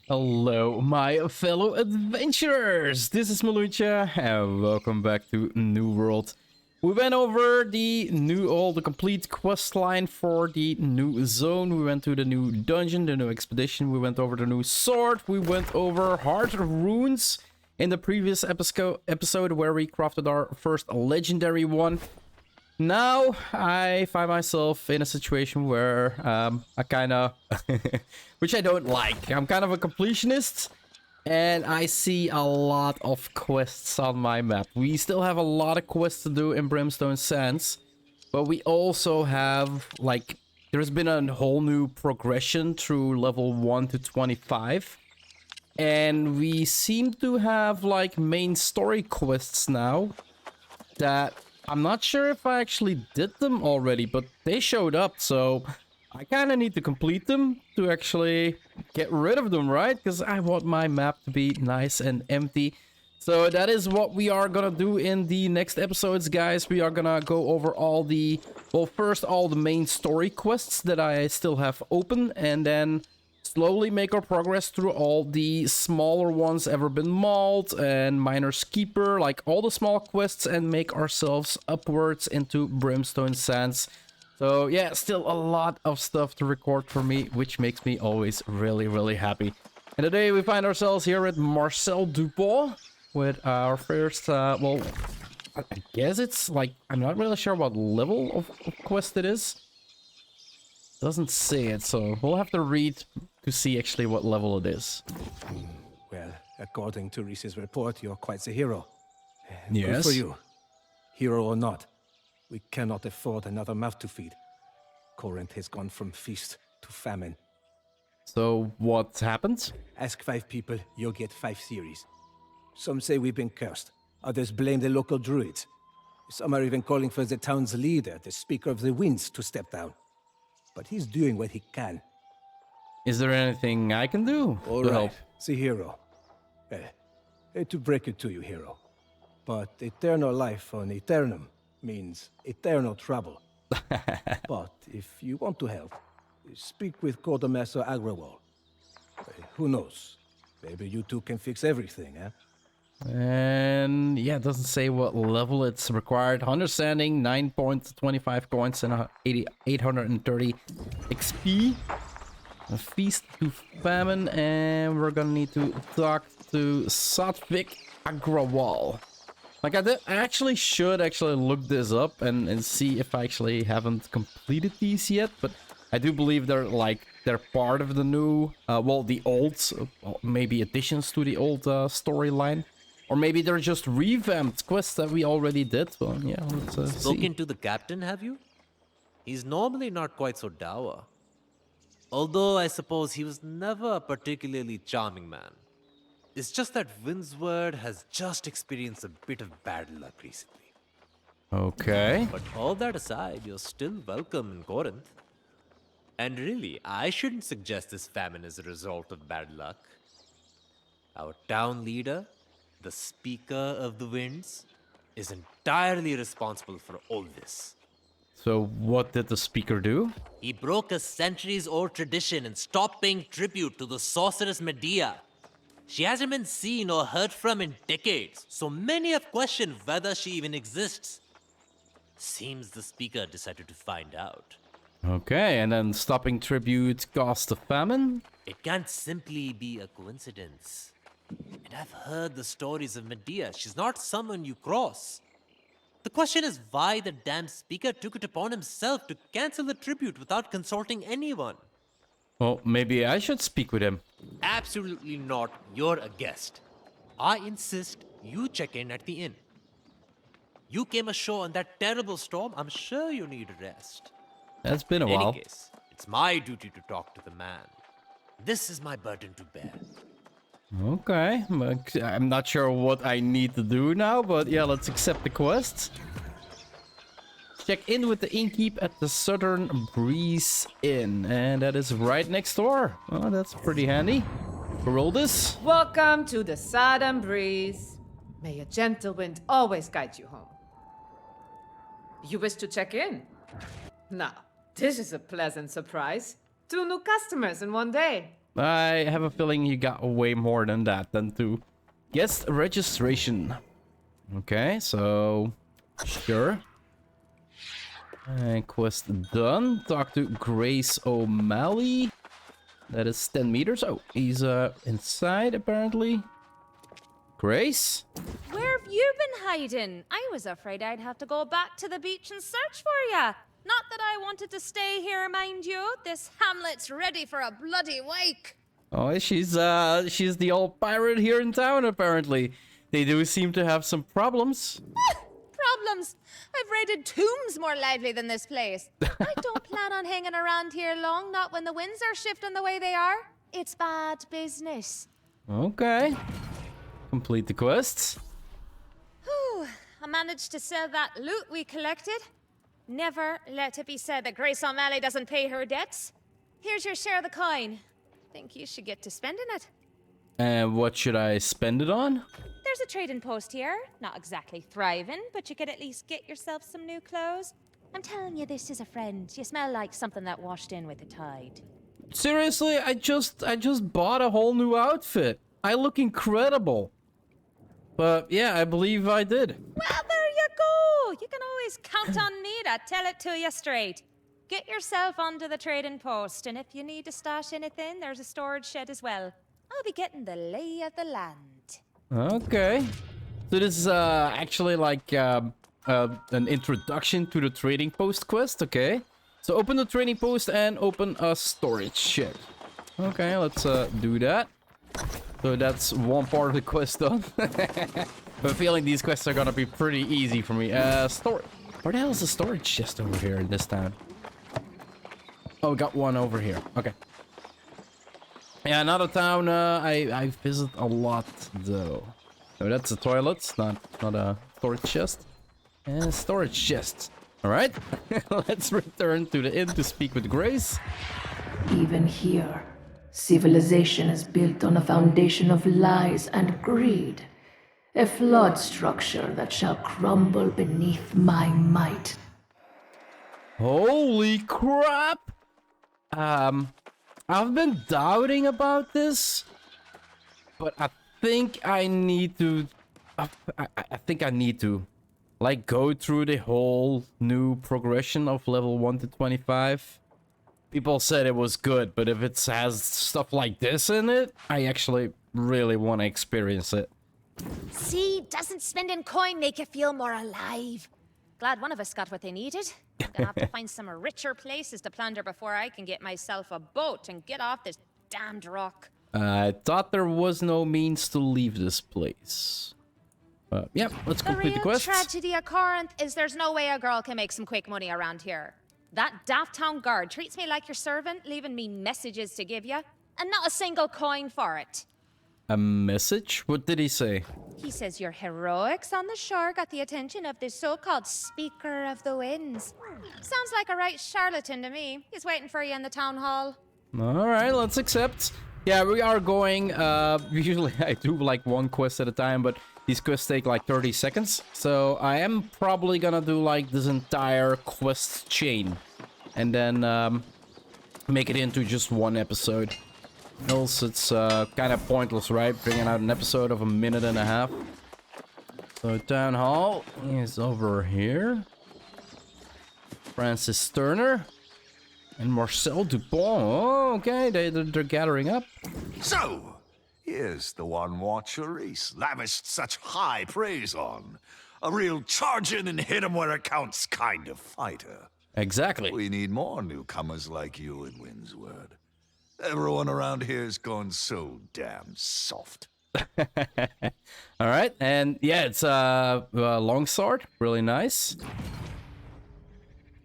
Hello, my fellow adventurers! This is Mloentje, and welcome back to New World. We went over the complete quest line for the new zone. We went to the new dungeon, the new expedition. We went over the new sword. We went over Heart Runes in the previous episode where we crafted our first legendary one. Now, I find myself in a situation where I kind of... which I don't like. I'm kind of a completionist, and I see a lot of quests on my map. We still have a lot of quests to do in Brimstone Sands, but we also have, like... There's been a whole new progression through level 1 to 25. And we seem to have, like, main story quests now that... I'm not sure if I actually did them already, but they showed up, so I kind of need to complete them to actually get rid of them, right? Because I want my map to be nice and empty. So that is what we are gonna do in the next episodes, guys. We are gonna go over all the... Well, first all the main story quests that I still have open, and then slowly make our progress through all the smaller ones, Ever Been Mauled and Miner's Keeper, like all the small quests, and make ourselves upwards into Brimstone Sands. So yeah, still a lot of stuff to record for me, which makes me always really happy. And today we find ourselves here at Marcel Dubois with our first, well, I guess it's like, I'm not really sure what level of quest it is. Doesn't say it, so we'll have to read to see actually what level it is. Well, according to Reese's report, you're quite the hero. Yes. Good for you. Hero or not, we cannot afford another mouth to feed. Corinth has gone from feast to famine. So what happened? Ask 5 people, you'll get 5 theories. Some say we've been cursed. Others blame the local druids. Some are even calling for the town's leader, the Speaker of the Winds, to step down. But he's doing what he can. Is there anything I can do to help? The hero. Hate to break it to you, hero. But eternal life on Eternum means eternal trouble. But if you want to help, speak with Quartermaster Agrawal. Who knows? Maybe you two can fix everything, eh? And yeah, it doesn't say what level it's required. Understanding, 9.25 coins and 830 XP. A feast to famine, and we're gonna need to talk to Satvik Agrawal. Like I actually should look this up and see if I actually haven't completed these yet, but I do believe they're part of the new, well, the old, maybe additions to the old storyline. Or maybe they're just revamped quests that we already did. Well, yeah, let's Spoken to the captain, have you? He's normally not quite so dour. Although I suppose he was never a particularly charming man. It's just that Windsward has just experienced a bit of bad luck recently. Okay. But all that aside, you're still welcome in Corinth. And really, I shouldn't suggest this famine is a result of bad luck. Our town leader, the Speaker of the Winds, is entirely responsible for all this. So what did the speaker do? He broke a centuries-old tradition and stopped paying tribute to the sorceress Medea. She hasn't been seen or heard from in decades, so many have questioned whether she even exists. Seems the speaker decided to find out. Okay, and then stopping tribute caused the famine? It can't simply be a coincidence. And I've heard the stories of Medea. She's not someone you cross. The question is why the damn speaker took it upon himself to cancel the tribute without consulting anyone. Well, maybe I should speak with him. Absolutely not. You're a guest. I insist you check in at the inn. You came ashore on that terrible storm. I'm sure you need a rest. It's been a In while. any case, it's my duty to talk to the man. This is my burden to bear. Okay, I'm not sure what I need to do now, but yeah, let's accept the quest. Check in with the innkeep at the Southern Breeze Inn, and that is right next door. Oh, that's pretty handy. Roll this. Welcome to the Southern Breeze. May a gentle wind always guide you home. You wish to check in? Now, this is a pleasant surprise. 2 new customers in one day. I have a feeling you got way more than that than to guest registration. Okay, so sure. And quest done. Talk to Grace O'Malley. That is 10 meters. Oh, he's inside apparently. Grace? Where have you been hiding? I was afraid I'd have to go back to the beach and search for ya. Not that I wanted to stay here, mind you. This hamlet's ready for a bloody wake. Oh, she's the old pirate here in town apparently. They do seem to have some problems. Problems? I've raided tombs more lively than this place. I don't plan on hanging around here long, not when the winds are shifting the way they are. It's bad business. Okay. Complete the quests. Whew, I managed to sell that loot we collected. Never let it be said that Grace O'Malley doesn't pay her debts. Here's your share of the coin. Think you should get to spending it. And what should I spend it on? There's a trading post here. Not exactly thriving, but you could at least get yourself some new clothes. I'm telling you, this is a friend. You smell like something that washed in with the tide. Seriously, I just bought a whole new outfit. I look incredible. But yeah, I believe I did. Well, there you go. You can always count on me to tell it to you straight. Get yourself onto the trading post, and if you need to stash anything, there's a storage shed as well. I'll be getting the lay of the land. Okay. So this is actually like an introduction to the trading post quest, okay? So open the trading post and open a storage shed. Okay, let's do that. So that's one part of the quest done. I have a feeling these quests are gonna be pretty easy for me. Storage. Where the hell is the storage chest over here in this town? Oh, we got one over here. Okay. Yeah, another town I visit a lot though. So that's a toilet, not a storage chest. And storage chest. All right, let's return to the inn to speak with Grace. Even here, civilization is built on a foundation of lies and greed. A flawed structure that shall crumble beneath my might. Holy crap! I've been doubting about this, but I think I need to. I think I need to, like, go through the whole new progression of level 1 to 25. People said it was good, but if it has stuff like this in it, I actually really want to experience it. See, doesn't spending coin make you feel more alive? Glad one of us got what they needed. I'm gonna have to find some richer places to plunder before I can get myself a boat and get off this damned rock. I thought there was no means to leave this place. Yeah, let's complete the quest. The real tragedy of Corinth is there's no way a girl can make some quick money around here. That daft town guard treats me like your servant, leaving me messages to give you, and not a single coin for it. A message? What did he say? He says your heroics on the shore got the attention of this so-called Speaker of the Winds. Sounds like a right charlatan to me. He's waiting for you in the town hall. Alright, let's accept. Yeah, we are going, usually I do like one quest at a time, but these quests take like 30 seconds. So I am probably gonna do like this entire quest chain. And then make it into just one episode. Else it's kind of pointless, right? Bringing out an episode of 1.5 minutes. So town hall is over here. Francis Turner and Marcel Dupont. Oh, okay, they're gathering up. So, here's the one Watcher Reese lavished such high praise on. A real charge in and hit 'em where it counts kind of fighter. Exactly. We need more newcomers like you in Windsward. Everyone around here's gone so damn soft. All right, and yeah, it's a longsword, really nice.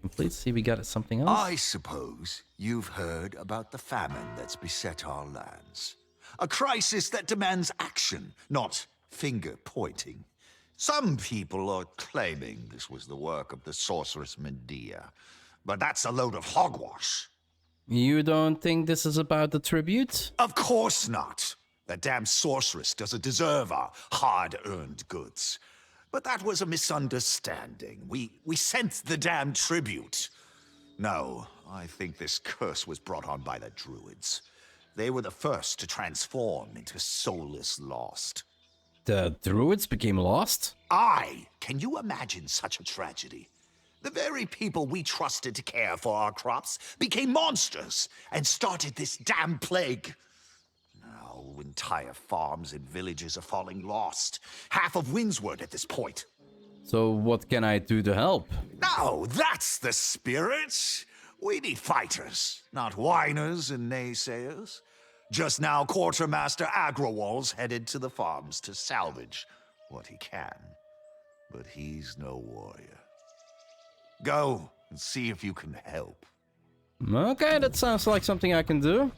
Complete. See, we got something else. I suppose you've heard about the famine that's beset our lands. A crisis that demands action, not finger-pointing. Some people are claiming this was the work of the sorceress Medea, but that's a load of hogwash. You don't think this is about the tribute? Of course not. That damn sorceress doesn't deserve our hard-earned goods. But that was a misunderstanding. We sent the damn tribute. No, I think this curse was brought on by the druids. They were the first to transform into soulless lost. The druids became lost? Can you imagine such a tragedy? The very people we trusted to care for our crops became monsters and started this damn plague. Now, entire farms and villages are falling lost. Half of Windsward at this point. So what can I do to help? Now, that's the spirit. We need fighters, not whiners and naysayers. Just now, Quartermaster Agrawal's headed to the farms to salvage what he can. But he's no warrior. Go and see if you can help. Okay, that sounds like something I can do.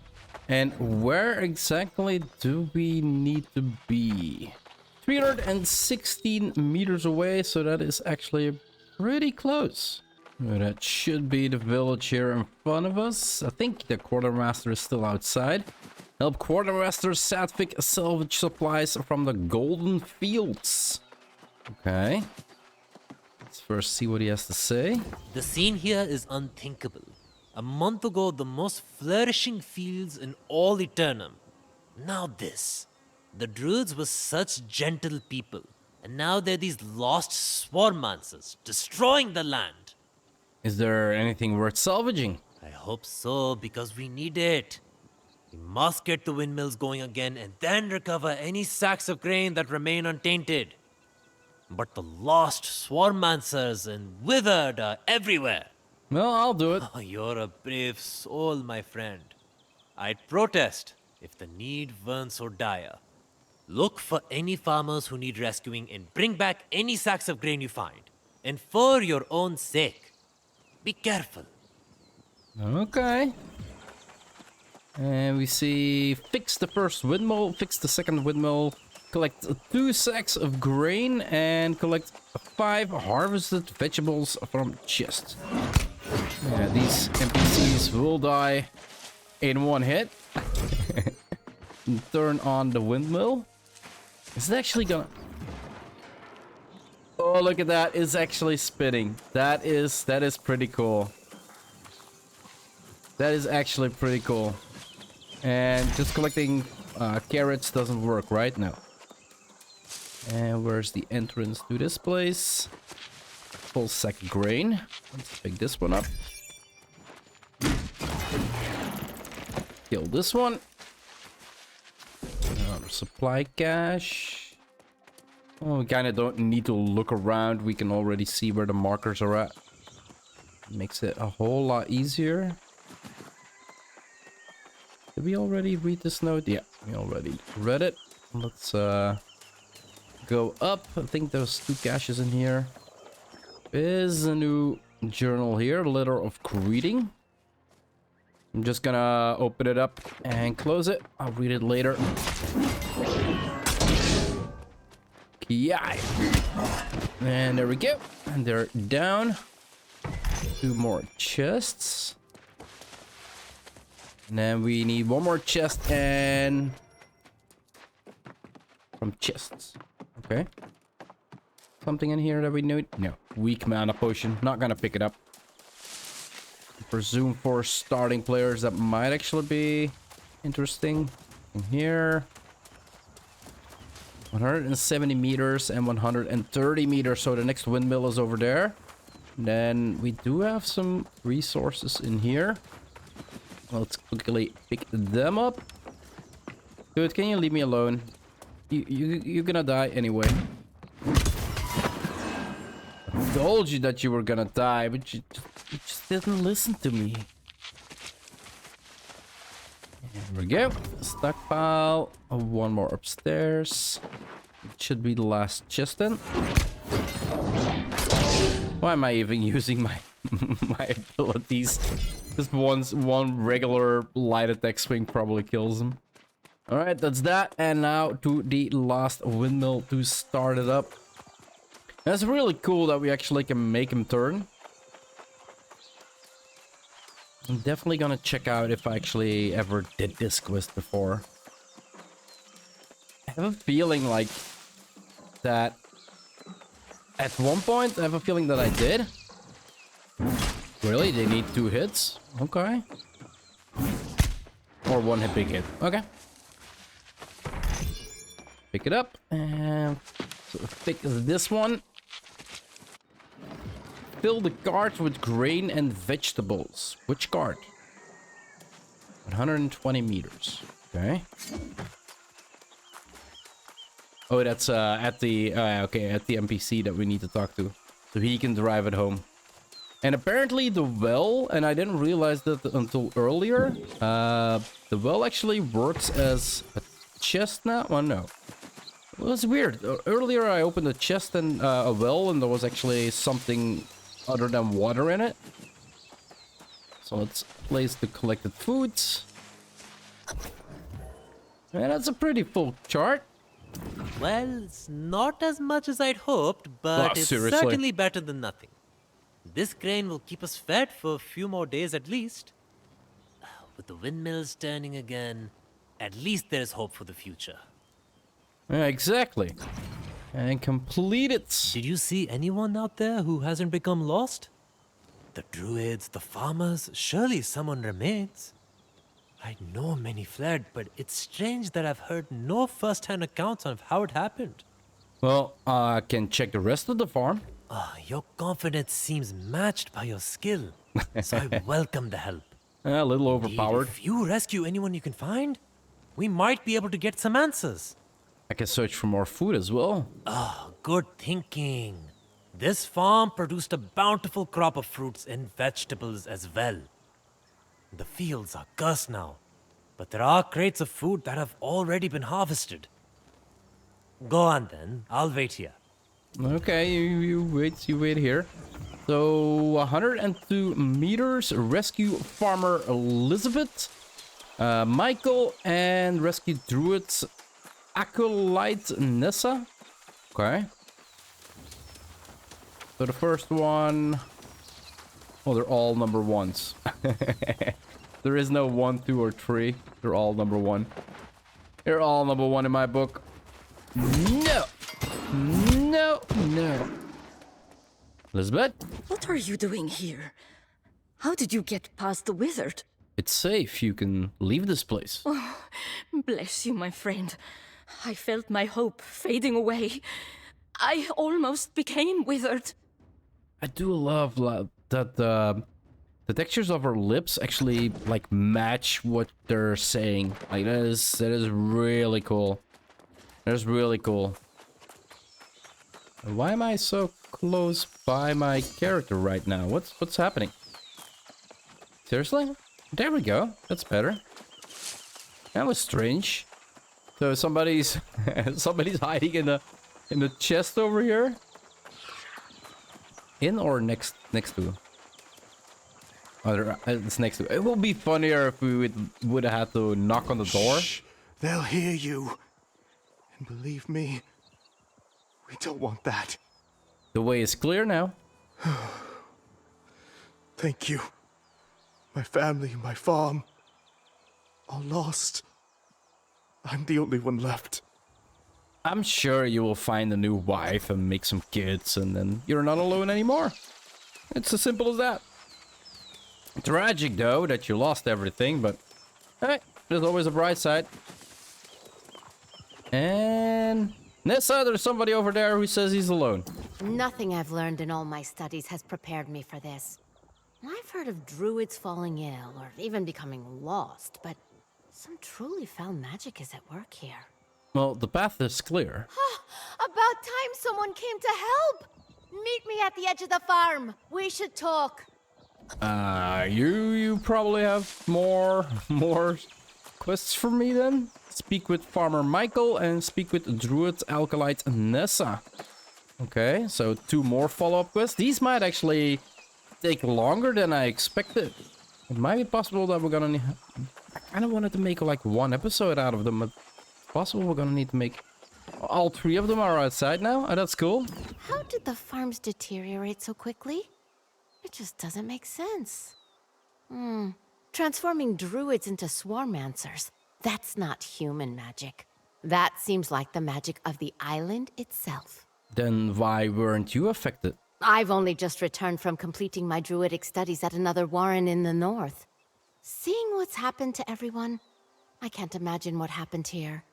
And where exactly do we need to be? 316 meters away, so that is actually pretty close. That should be the village here in front of us. I think the quartermaster is still outside. Help Quartermaster Sadvik salvage supplies from the Golden Fields. Okay. Let's first see what he has to say. The scene here is unthinkable. A month ago, the most flourishing fields in all Eternum. Now this. The druids were such gentle people, and now they're these lost swarmancers, destroying the land. Is there anything worth salvaging? I hope so, because we need it. We must get the windmills going again and then recover any sacks of grain that remain untainted. But the lost swarmancers and withered are everywhere. Well, I'll do it. Oh, you're a brave soul, my friend. I'd protest if the need weren't so dire. Look for any farmers who need rescuing and bring back any sacks of grain you find. And for your own sake, be careful. Okay. And we see fix the first windmill, fix the second windmill, collect 2 sacks of grain, and collect 5 harvested vegetables from chests. Yeah, these NPCs will die in one hit. Turn on the windmill. Is it actually gonna... Oh, look at that. It's actually spinning. That is pretty cool. That is actually pretty cool. And just collecting carrots doesn't work, right? No. And where's the entrance to this place? Full sack of grain. Let's pick this one up. Kill this one. Another supply cache. Oh, we kind of don't need to look around. We can already see where the markers are at. Makes it a whole lot easier. Did we already read this note? Yeah, we already read it. Let's go up. I think there's 2 caches in here. There's a new journal here, letter of greeting. I'm just gonna open it up and close it. I'll read it later. Yeah. And there we go. And they're down. 2 more chests. And then we need 1 more chest and... from chests. Okay. Something in here that we need? No. Weak mana potion. Not gonna pick it up. Presume for starting players that might actually be interesting. In here. 170 meters and 130 meters. So the next windmill is over there. And then we do have some resources in here. Let's quickly pick them up. Dude, can you leave me alone? You're gonna die anyway. I told you that you were gonna die, but you just didn't listen to me. There we go. Stockpile. 1 more upstairs. It should be the last chest then. Why am I even using my my abilities? Just one regular light attack swing probably kills him. Alright, that's that. And now to the last windmill to start it up. That's really cool that we actually can make him turn. I'm definitely gonna check out if I actually ever did this quest before. I have a feeling like that at one point, I have a feeling that I did. Really? They need 2 hits? Okay. Or one hit big hit. Okay. Pick it up. And so pick this one. Fill the cart with grain and vegetables. Which cart? 120 meters. Okay. Oh, that's at the NPC that we need to talk to, so he can drive it home. And apparently the well, and I didn't realize that until earlier, the well actually works as a chest now. Well, no, it was weird. Earlier I opened a chest and a well, and there was actually something other than water in it. So let's place the collected foods. And that's a pretty full chart. Well, it's not as much as I'd hoped, but it's seriously? certainly better than nothing. This grain will keep us fed for a few more days at least. With the windmills turning again, at least there's hope for the future. Yeah, exactly. And complete it. Did you see anyone out there who hasn't become lost? The druids, the farmers, surely someone remains. I know many fled, but it's strange that I've heard no first-hand accounts of how it happened. Well, I can check the rest of the farm. Your confidence seems matched by your skill, so I welcome the help. A little overpowered. If you rescue anyone you can find, we might be able to get some answers. I can search for more food as well. Good thinking. This farm produced a bountiful crop of fruits and vegetables as well. The fields are cursed now, but there are crates of food that have already been harvested. Go on then, I'll wait here. Okay, you wait here. So 102 meters. Rescue farmer Elizabeth, Michael, and rescue druids Acolyte Nessa. Okay. So the first one. Oh, they're all number ones. There is no 1, 2, or 3. They're all number 1. They're all number 1 in my book. No! No! No! Elizabeth? What are you doing here? How did you get past the wizard? It's safe. You can leave this place. Oh, bless you, my friend. I felt my hope fading away. I almost became withered. I do love that the textures of her lips actually like match what they're saying. Like that is really cool. That's really cool. Why am I so close by my character right now? What's happening? Seriously? There we go. That's better. That was strange. So somebody's hiding in the chest over here. In or next to? Oh, it's next to. It will be funnier if we would have had to knock on the door. Shh. They'll hear you. And believe me, we don't want that. The way is clear now. Thank you. My family, my farm, all lost. I'm the only one left. I'm sure you will find a new wife and make some kids, and then you're not alone anymore. It's as simple as that. Tragic, though, that you lost everything, but hey, there's always a bright side. And Nessa, there's somebody over there who says he's alone. Nothing I've learned in all my studies has prepared me for this. I've heard of druids falling ill or even becoming lost, but some truly foul magic is at work here. Well, the path is clear. About time someone came to help! Meet me at the edge of the farm. We should talk. You probably have more quests for me then? Speak with Farmer Michael and speak with Druid Alkalite Nessa. Okay, so 2 more follow-up quests. These might actually take longer than I expected. It might be possible that we're gonna need... I kind of wanted to make like 1 episode out of them, but it's possible we're gonna need to make... All 3 of them are outside now? Oh, that's cool. How did the farms deteriorate so quickly? It just doesn't make sense. Transforming druids into swarmancers. That's not human magic. That seems like the magic of the island itself. Then why weren't you affected? I've only just returned from completing my druidic studies at another warren in the north. Seeing what's happened to everyone, I can't imagine what happened here.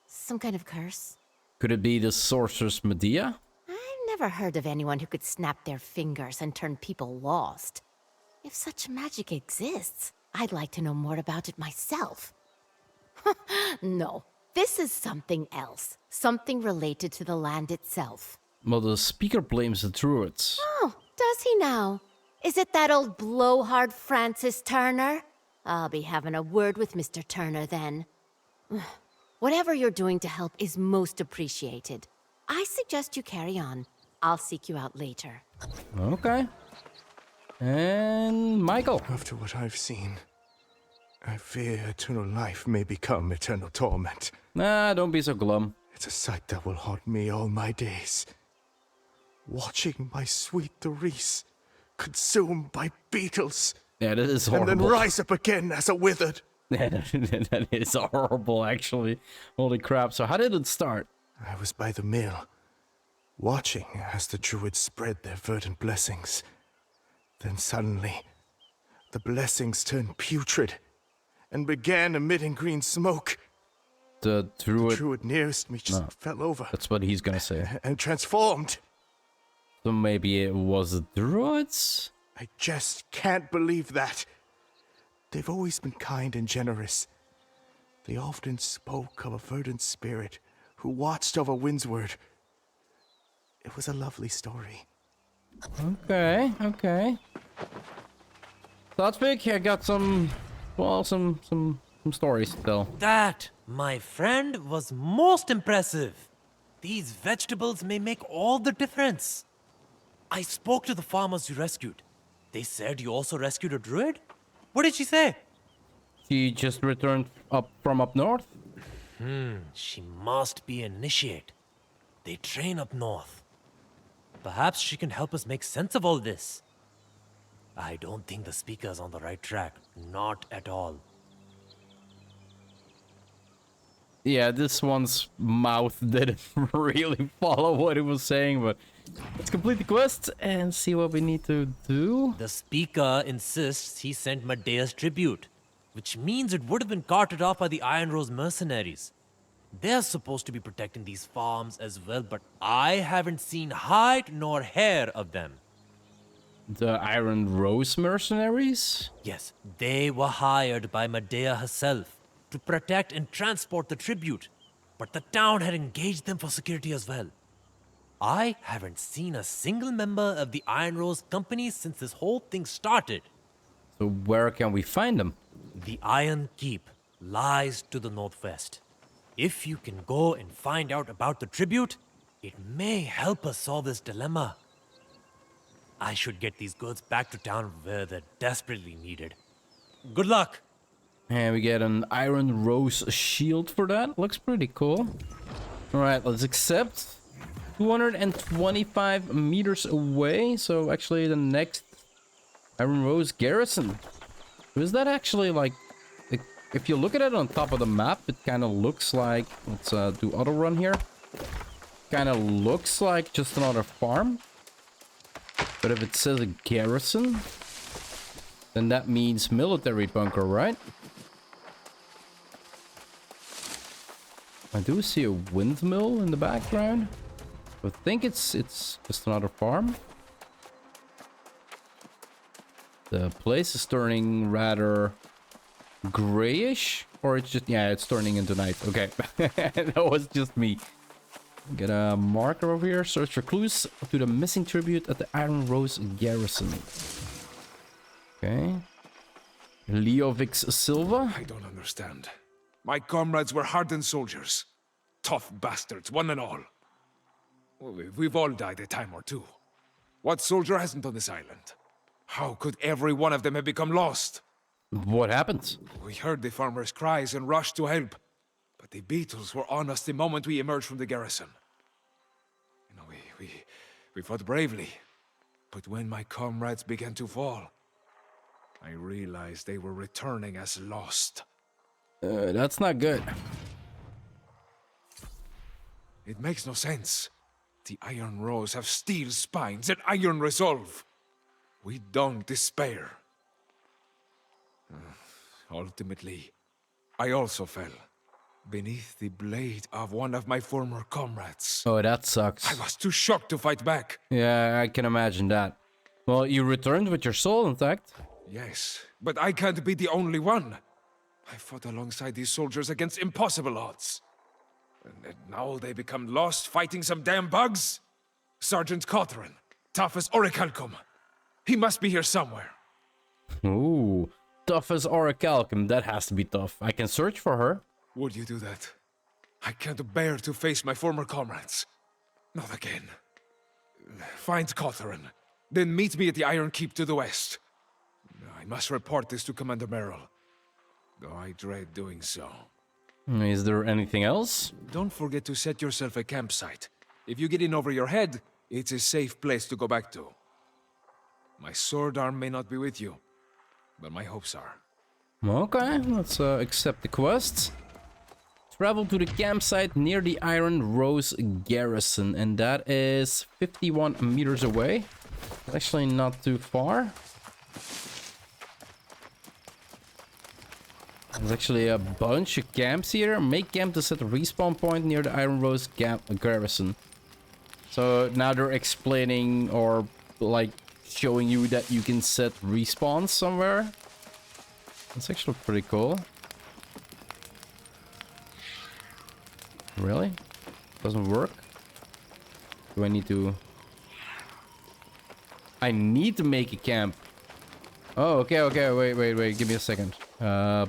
Some kind of curse? Could it be the sorceress Medea? I've never heard of anyone who could snap their fingers and turn people lost. If such magic exists, I'd like to know more about it myself. No, this is something else. Something related to the land itself. Well, the speaker blames the druids. Oh, does he now? Is it that old blowhard Francis Turner? I'll be having a word with Mr. Turner then. Whatever you're doing to help is most appreciated. I suggest you carry on. I'll seek you out later. Okay. And Michael. After what I've seen, I fear eternal life may become eternal torment. Nah, don't be so glum. It's a sight that will haunt me all my days. Watching my sweet Therese consumed by beetles. Yeah, that is horrible. And then rise up again as a withered. That is horrible, actually. Holy crap. So how did it start? I was by the mill, watching as the druids spread their verdant blessings. Then suddenly, the blessings turned putrid and began emitting green smoke. The druid nearest me just fell over. That's what he's gonna say. And transformed. So maybe it was the druids? I just can't believe that. They've always been kind and generous. They often spoke of a verdant spirit who watched over Windsward. It was a lovely story. Okay, okay. Thoughtspeak, I got some stories to tell. That, my friend, was most impressive. These vegetables may make all the difference. I spoke to the farmers you rescued. They said you also rescued a druid? What did she say? She just returned from up north? She must be an initiate. They train up north. Perhaps she can help us make sense of all this. I don't think the speaker's on the right track. Not at all. Yeah, this one's mouth didn't really follow what it was saying, but let's complete the quest and see what we need to do. The speaker insists he sent Medea's tribute, which means it would have been carted off by the Iron Rose mercenaries. They're supposed to be protecting these farms as well, but I haven't seen hide nor hair of them. The Iron Rose mercenaries? Yes, they were hired by Medea herself to protect and transport the tribute, but the town had engaged them for security as well. I haven't seen a single member of the Iron Rose company since this whole thing started. So where can we find them? The Iron Keep lies to the northwest. If you can go and find out about the tribute, it may help us solve this dilemma. I should get these goods back to town where they're desperately needed. Good luck! And we get an Iron Rose shield for that. Looks pretty cool. Alright, let's accept. 225 meters away. So actually the next Iron Rose garrison. Is that actually like... If you look at it on top of the map, it kind of looks like... Let's do auto run here. Kind of looks like just another farm. But if it says a garrison, then that means military bunker, right? I do see a windmill in the background. I think it's just another farm. The place is turning rather grayish, or it's just, yeah, it's turning into night. Okay, that was just me. Get a marker over here. Search for clues to the missing tribute at the Iron Rose garrison. Okay. Leovix Silva. I don't understand. My comrades were hardened soldiers. Tough bastards, one and all. We've all died a time or two. What soldier hasn't on this island? How could every one of them have become lost? What happened? We heard the farmers' cries and rushed to help. But the beetles were on us the moment we emerged from the garrison. You know, we fought bravely. But when my comrades began to fall, I realized they were returning as lost. That's not good. It makes no sense. The Iron Rose have steel spines and iron resolve. We don't despair. Ultimately, I also fell beneath the blade of one of my former comrades. Oh, that sucks. I was too shocked to fight back. Yeah, I can imagine that. Well, you returned with your soul intact. Yes, but I can't be the only one. I fought alongside these soldiers against impossible odds. And now they become lost fighting some damn bugs? Sergeant Cawthron, tough as Orichalcum. He must be here somewhere. Ooh, tough as Orichalcum. That has to be tough. I can search for her. Would you do that? I can't bear to face my former comrades. Not again. Find Cawthron, then meet me at the Iron Keep to the west. I must report this to Commander Merrill, though I dread doing so. Is there anything else? Don't forget to set yourself a campsite. If you get in over your head, it's a safe place to go back to. My sword arm may not be with you, but my hopes are. Okay, let's accept the quest. Travel to the campsite near the Iron Rose Garrison, and that is 51 meters away. Actually not too far. There's actually a bunch of camps here. Make camp to set a respawn point near the Iron Rose Garrison. So now they're explaining or like showing you that you can set respawns somewhere. That's actually pretty cool. Really? Doesn't work? Do I need to... I need to make a camp. Oh, okay, wait, give me a second.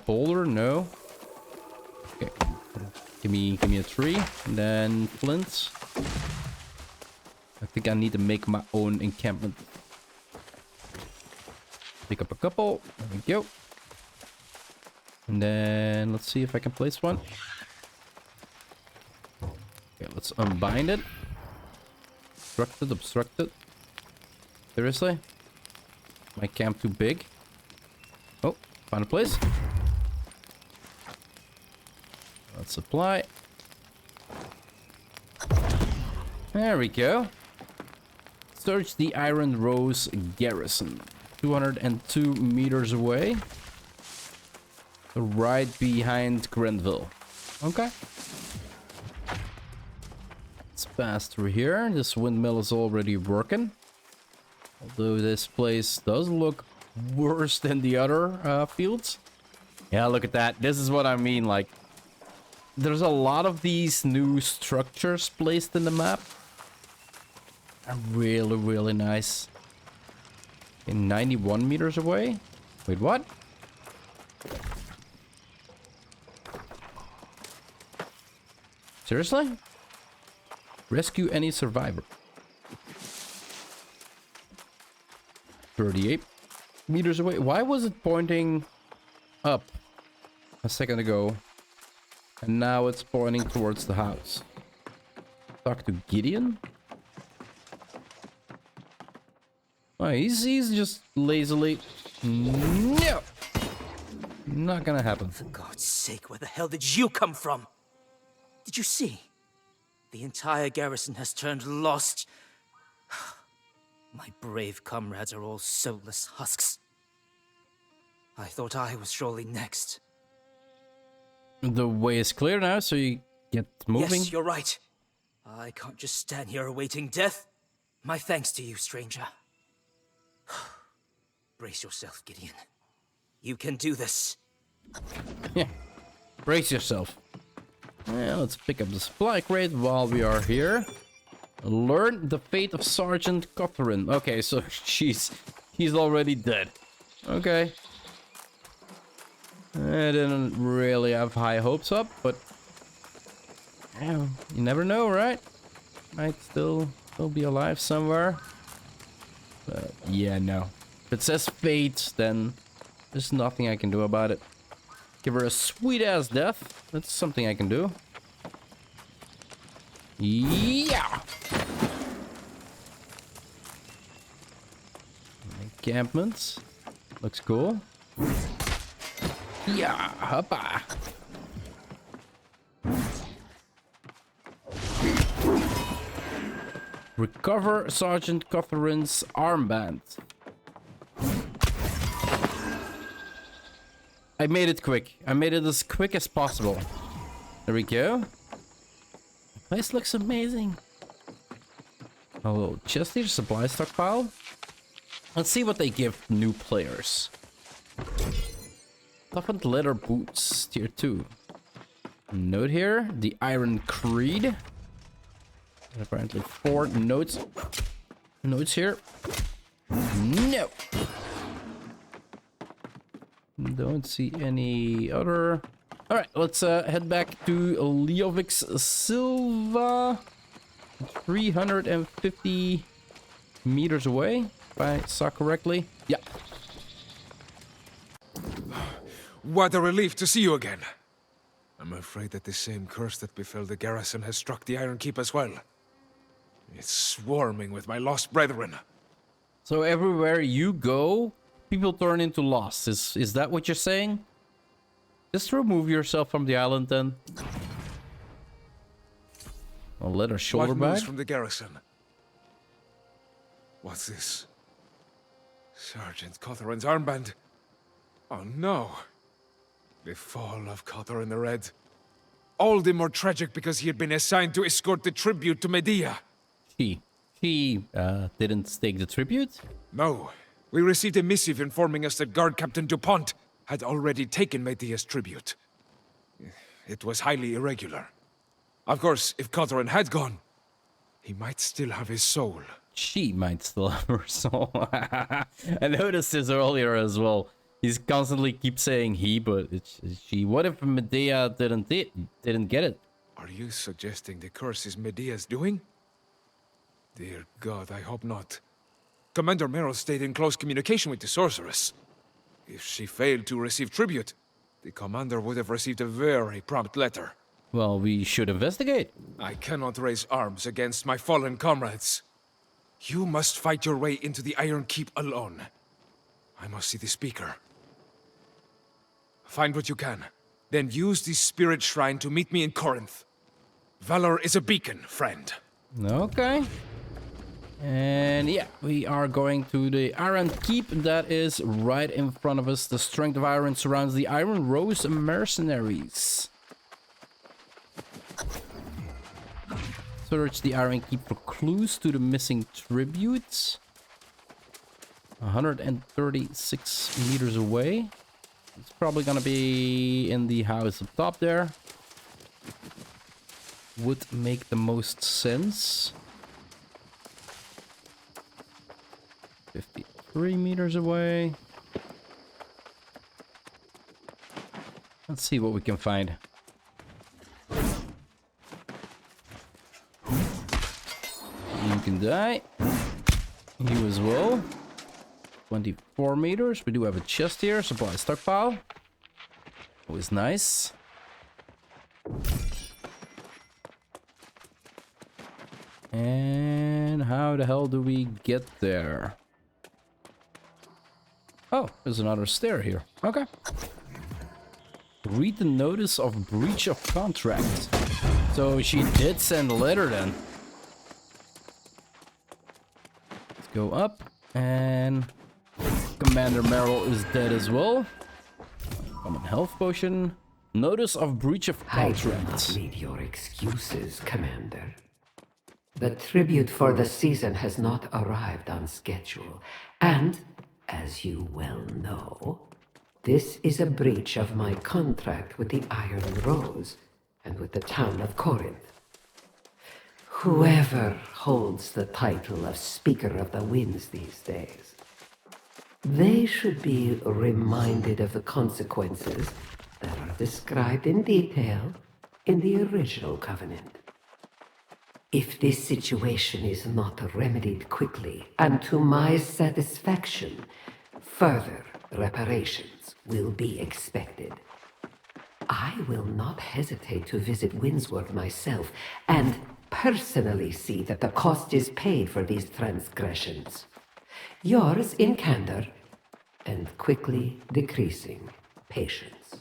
Boulder, no. Okay, give me a tree, and then flint. I think I need to make my own encampment. Pick up a couple, there we go. And then, let's see if I can place one. Okay, let's unbind it. Obstruct it. Seriously? My camp too big? Oh, found a place. Let's apply. There we go. Search the Iron Rose Garrison. 202 meters away. Right behind Grenville. Okay. Let's pass through here. This windmill is already working. Although this place does look worse than the other fields. Yeah, look at that. This is what I mean. Like, there's a lot of these new structures placed in the map. Are really, really nice. In 91 meters away. Wait, what? Seriously? Rescue any survivor. 38 meters away. Why was it pointing up a second ago? And now it's pointing towards the house. Talk to Gideon? Oh, he's just lazily... No! Not gonna happen. For God's sake, where the hell did you come from? Did you see? The entire garrison has turned lost. My brave comrades are all soulless husks. I thought I was surely next. The way is clear now, so you get moving. Yes, you're right. I can't just stand here awaiting death. My thanks to you, stranger. Brace yourself, Gideon. You can do this. Yeah. Brace yourself. Yeah, let's pick up the supply crate while we are here. Learn the fate of Sergeant Cawthron. Okay, so he's already dead. Okay. I didn't really have high hopes up, but yeah, you never know, right? Might still be alive somewhere. But yeah, no. If it says fate, then there's nothing I can do about it. Give her a sweet-ass death. That's something I can do. Yeah! Encampments. Looks cool. Yeah, hoppa. Recover Sergeant Cawthron's armband. I made it quick. I made it as quick as possible. There we go. The place looks amazing. A little chest here, supply stockpile. Let's see what they give new players. Toughened leather boots, tier 2. Note here, the Iron Creed. And apparently 4 notes. Notes here. No. Don't see any other. All right, let's head back to Leovix Silva. 350 meters away, if I saw correctly. Yeah. What a relief to see you again. I'm afraid that the same curse that befell the garrison has struck the Iron Keep as well. It's swarming with my lost brethren. So everywhere you go, people turn into lost. Is that what you're saying? Just remove yourself from the island then. A leather shoulder What news bag. from the garrison? What's this? Sergeant Cotherin's armband. Oh no. The fall of Cotharin the Red. All the more tragic because he had been assigned to escort the tribute to Medea. He didn't take the tribute? No. We received a missive informing us that Guard Captain DuPont had already taken Medea's tribute. It was highly irregular. Of course, if Cotharin had gone, he might still have his soul. She might still have her soul. I noticed this earlier as well. He's constantly keeps saying he, but it's she. What if Medea didn't get it? Are you suggesting the curse is Medea's doing? Dear God, I hope not. Commander Merrill stayed in close communication with the sorceress. If she failed to receive tribute, the commander would have received a very prompt letter. Well, we should investigate. I cannot raise arms against my fallen comrades. You must fight your way into the Iron Keep alone. I must see the speaker. Find what you can. Then use the spirit shrine to meet me in Corinth. Valor is a beacon, friend. Okay. And yeah, we are going to the Iron Keep that is right in front of us. The strength of iron surrounds the Iron Rose mercenaries. Search the Iron Keep for clues to the missing tributes. 136 meters away. It's probably gonna be in the house up top there. Would make the most sense. 53 meters away. Let's see what we can find. You can die. You as well. 24 meters. We do have a chest here. Supply stockpile. Always nice. And how the hell do we get there? Oh, there's another stair here. Okay. Read the notice of breach of contract. So she did send a letter then. Let's go up. And Commander Merrill is dead as well. Common health potion. Notice of breach of contract. I do not need your excuses, Commander. The tribute for the season has not arrived on schedule. And, as you well know, this is a breach of my contract with the Iron Rose and with the town of Corinth. Whoever holds the title of Speaker of the Winds these days, they should be reminded of the consequences that are described in detail in the original covenant. If this situation is not remedied quickly and to my satisfaction, further reparations will be expected. I will not hesitate to visit Windsworth myself and personally see that the cost is paid for these transgressions. Yours in candor and quickly decreasing patience.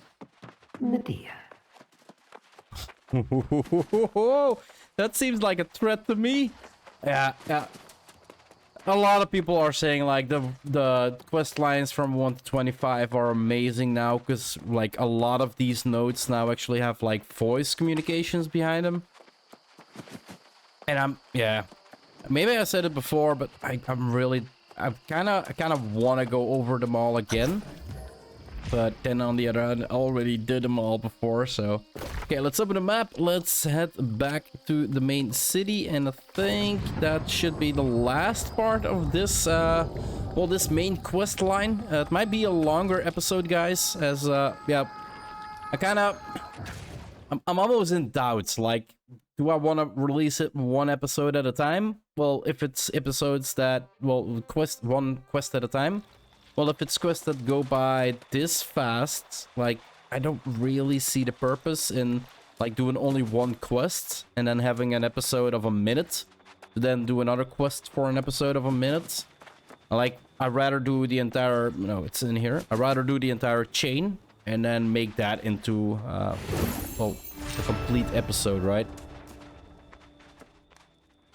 Medea. That seems like a threat to me. Yeah. a lot of people are saying like the quest lines from 1 to 25 are amazing now, because like a lot of these notes now actually have like voice communications behind them. And yeah, maybe I said it before, but I kind of want to go over them all again. But then on the other hand, I already did them all before, so... Okay, let's open the map. Let's head back to the main city, and I think that should be the last part of this, well, this main quest line. It might be a longer episode, guys, as, yeah, I'm almost in doubt, like, do I want to release it one episode at a time? Well, if it's episodes that, well, one quest at a time. Well, if it's quests that go by this fast, like, I don't really see the purpose in, like, doing only one quest and then having an episode of a minute, then do another quest for an episode of a minute. Like, I'd rather do the entire, no, it's in here. I'd rather do the entire chain and then make that into, well, a complete episode, right?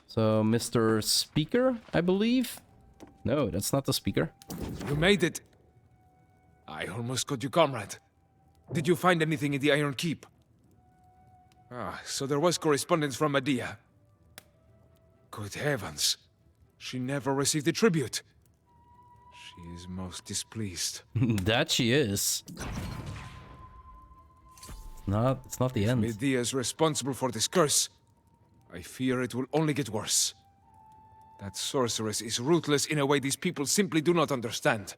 So, Mr. Speaker, I believe. No, that's not the speaker. You made it. I almost got you, comrade. Did you find anything in the Iron Keep? Ah, so there was correspondence from Medea. Good heavens. She never received the tribute. She is most displeased. That she is. It's not the end. Medea is responsible for this curse. I fear it will only get worse. That sorceress is ruthless in a way these people simply do not understand.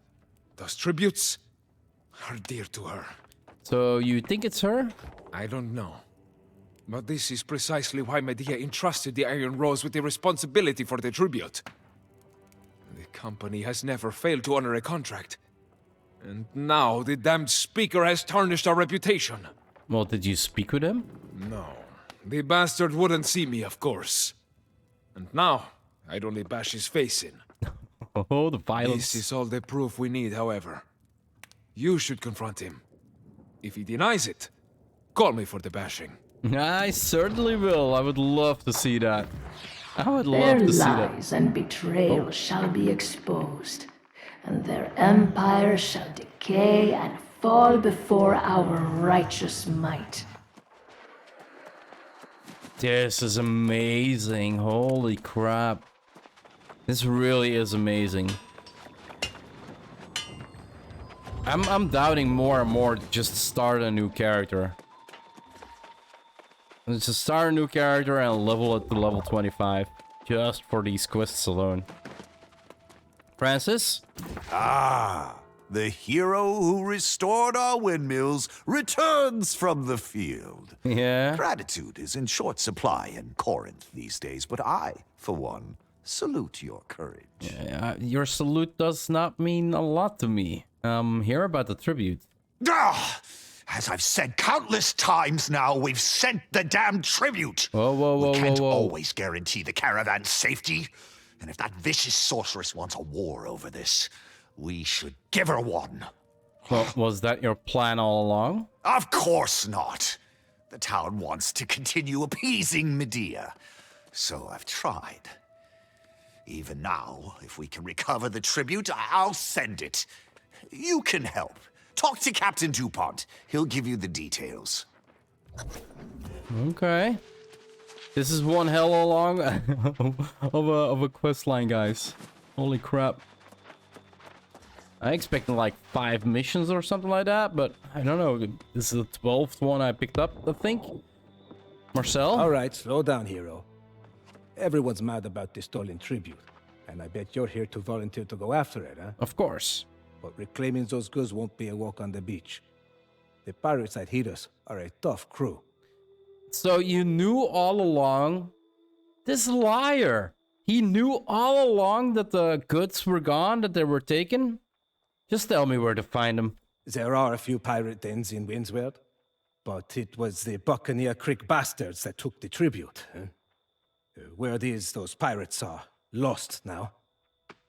Those tributes are dear to her. So you think it's her? I don't know. But this is precisely why Medea entrusted the Iron Rose with the responsibility for the tribute. The company has never failed to honor a contract. And now the damned speaker has tarnished our reputation. Well, did you speak with him? No. The bastard wouldn't see me, of course. And now, I'd only bash his face in. Oh, the violence. This is all the proof we need, however. You should confront him. If he denies it, call me for the bashing. I certainly will. I would love to see that. I would love to see that. Their lies and betrayal shall be exposed, and their empire shall decay and fall before our righteous might. This is amazing. Holy crap. This really is amazing. I'm doubting more and more to just start a new character. Just start a new character and level it to level 25. Just for these quests alone. Francis? Ah, the hero who restored our windmills returns from the field. Yeah? Gratitude is in short supply in Corinth these days, but I, for one, salute your courage. Yeah, your salute does not mean a lot to me. Hear about the tribute. Ah! As I've said countless times now, we've sent the damn tribute. Whoa, whoa, whoa, we can't whoa, whoa. always guarantee the caravan's safety. And if that vicious sorceress wants a war over this, we should give her one. Well, was that your plan all along? Of course not. The town wants to continue appeasing Medea. So I've tried. Even now, if we can recover the tribute, I'll send it. You can help. Talk to Captain DuPont. He'll give you the details. Okay. This is one hell long of a quest line, guys. Holy crap. I expected like 5 missions or something like that, but I don't know. This is the 12th one I picked up, I think. Marcel? All right, slow down, hero. Everyone's mad about the stolen tribute, and I bet you're here to volunteer to go after it, huh? Of course. But reclaiming those goods won't be a walk on the beach. The pirates that hit us are a tough crew. So you knew all along? This liar! He knew all along that the goods were gone, that they were taken? Just tell me where to find them. There are a few pirate dens in Windsward, but it was the Buccaneer Creek bastards that took the tribute. Word is those pirates are lost now,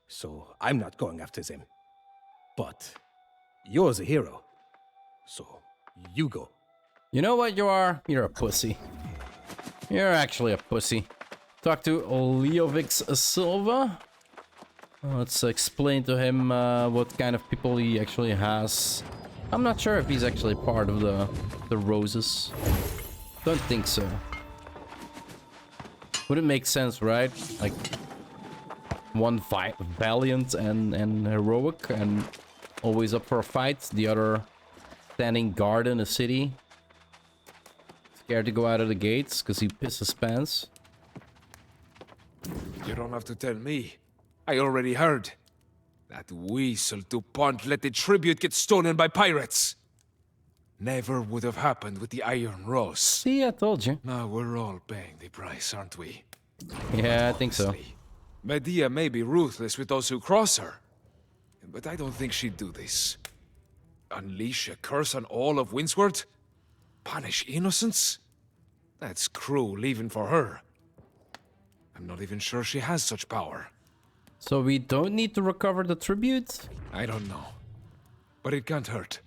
so I'm not going after them. But you're the hero, so you go. You know what you are? You're a pussy. You're actually a pussy. Talk to Leovix Silva. Let's explain to him what kind of people he actually has. I'm not sure if he's actually part of the roses. Don't think so. Wouldn't make sense, right? Like one valiant and heroic and always up for a fight. The other standing guard in the city. Scared to go out of the gates because he pisses pants. You don't have to tell me. I already heard. That weasel DuPont let the tribute get stolen by pirates. Never would have happened with the Iron Rose. See, I told you. Now we're all paying the price, aren't we? Yeah, I think so. Honestly, Medea may be ruthless with those who cross her, but I don't think she'd do this. Unleash a curse on all of Windsward? Punish innocents? That's cruel even for her. I'm not even sure she has such power. So we don't need to recover the tribute? I don't know. But it can't hurt.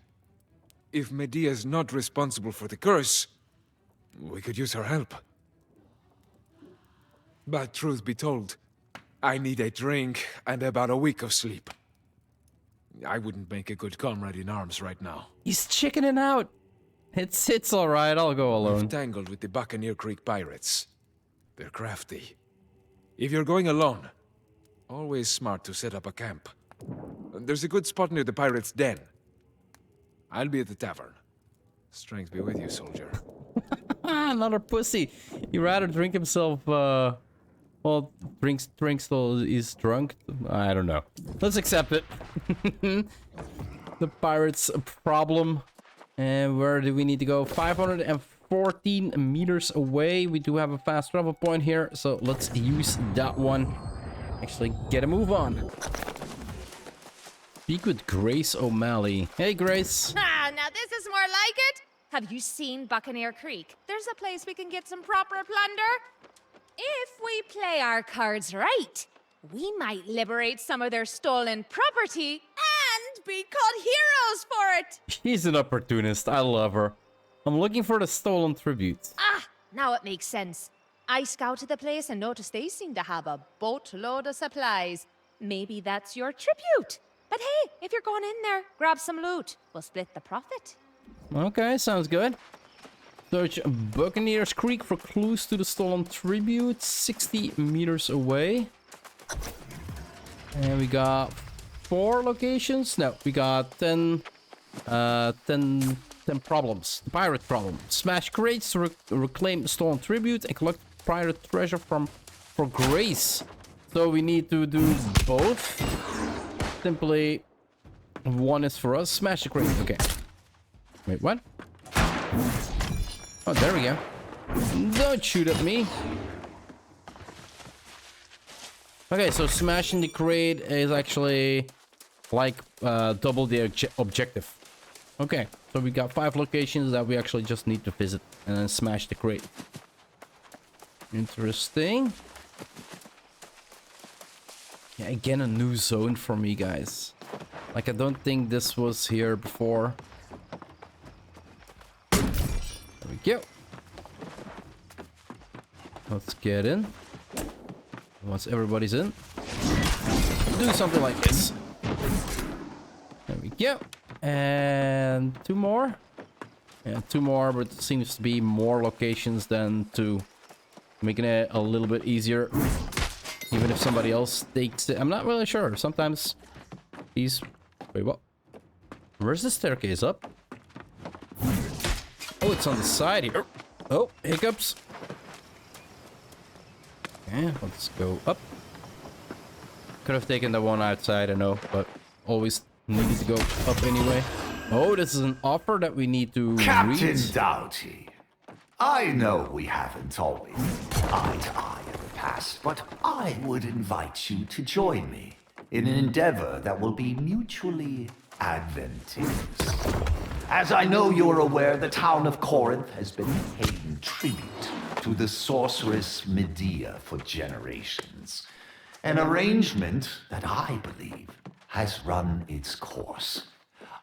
If Medea's not responsible for the curse, we could use her help. But truth be told, I need a drink and about a week of sleep. I wouldn't make a good comrade in arms right now. He's chickening out. It's alright, I'll go alone. We've tangled with the Buccaneer Creek pirates. They're crafty. If you're going alone, always smart to set up a camp. There's a good spot near the pirates' den. I'll be at the tavern. Strength be with you, soldier. Another pussy. He'd rather drink himself, well, drinks till he's drunk. I don't know. Let's accept it. The pirates' problem. And where do we need to go? 514 meters away. We do have a fast travel point here, so let's use that one. Actually, get a move on. Speak with Grace O'Malley. Hey, Grace. Ah, now this is more like it. Have you seen Buccaneer Creek? There's a place we can get some proper plunder. If we play our cards right, we might liberate some of their stolen property and be called heroes for it. She's an opportunist. I love her. I'm looking for the stolen tribute. Ah, now it makes sense. I scouted the place and noticed they seem to have a boatload of supplies. Maybe that's your tribute. But hey, if you're going in there, grab some loot. We'll split the profit. Okay, sounds good. Search Buccaneers Creek for clues to the stolen tribute. 60 meters away. And we got 4 locations. No, we got 10 problems. The pirate problem. Smash crates to reclaim stolen tribute and collect pirate treasure for Grace. So we need to do both. Simply, one is for us. Smash the crate. Okay. Wait, what? Oh, there we go. Don't shoot at me. Okay, so smashing the crate is actually like double the objective. Okay, so we got 5 locations that we actually just need to visit and then smash the crate. Interesting. Yeah, again, a new zone for me, guys. Like, I don't think this was here before. There we go. Let's get in. Once everybody's in, do something like this. There we go. And 2 more. Yeah, 2 more, but it seems to be more locations than 2. Making it a little bit easier. Even if somebody else takes it. I'm not really sure. Sometimes these... Wait, what? Where's the staircase up? Oh, it's on the side here. Oh, hiccups. Okay, let's go up. Could have taken the one outside, I know, but always needed to go up anyway. Oh, this is an offer that we need to Captain read. Doughty, I know we haven't always been eye to eye in the past, but I would invite you to join me in an endeavor that will be mutually advantageous. As I know you're aware, the town of Corinth has been paying tribute to the sorceress Medea for generations. An arrangement that I believe has run its course.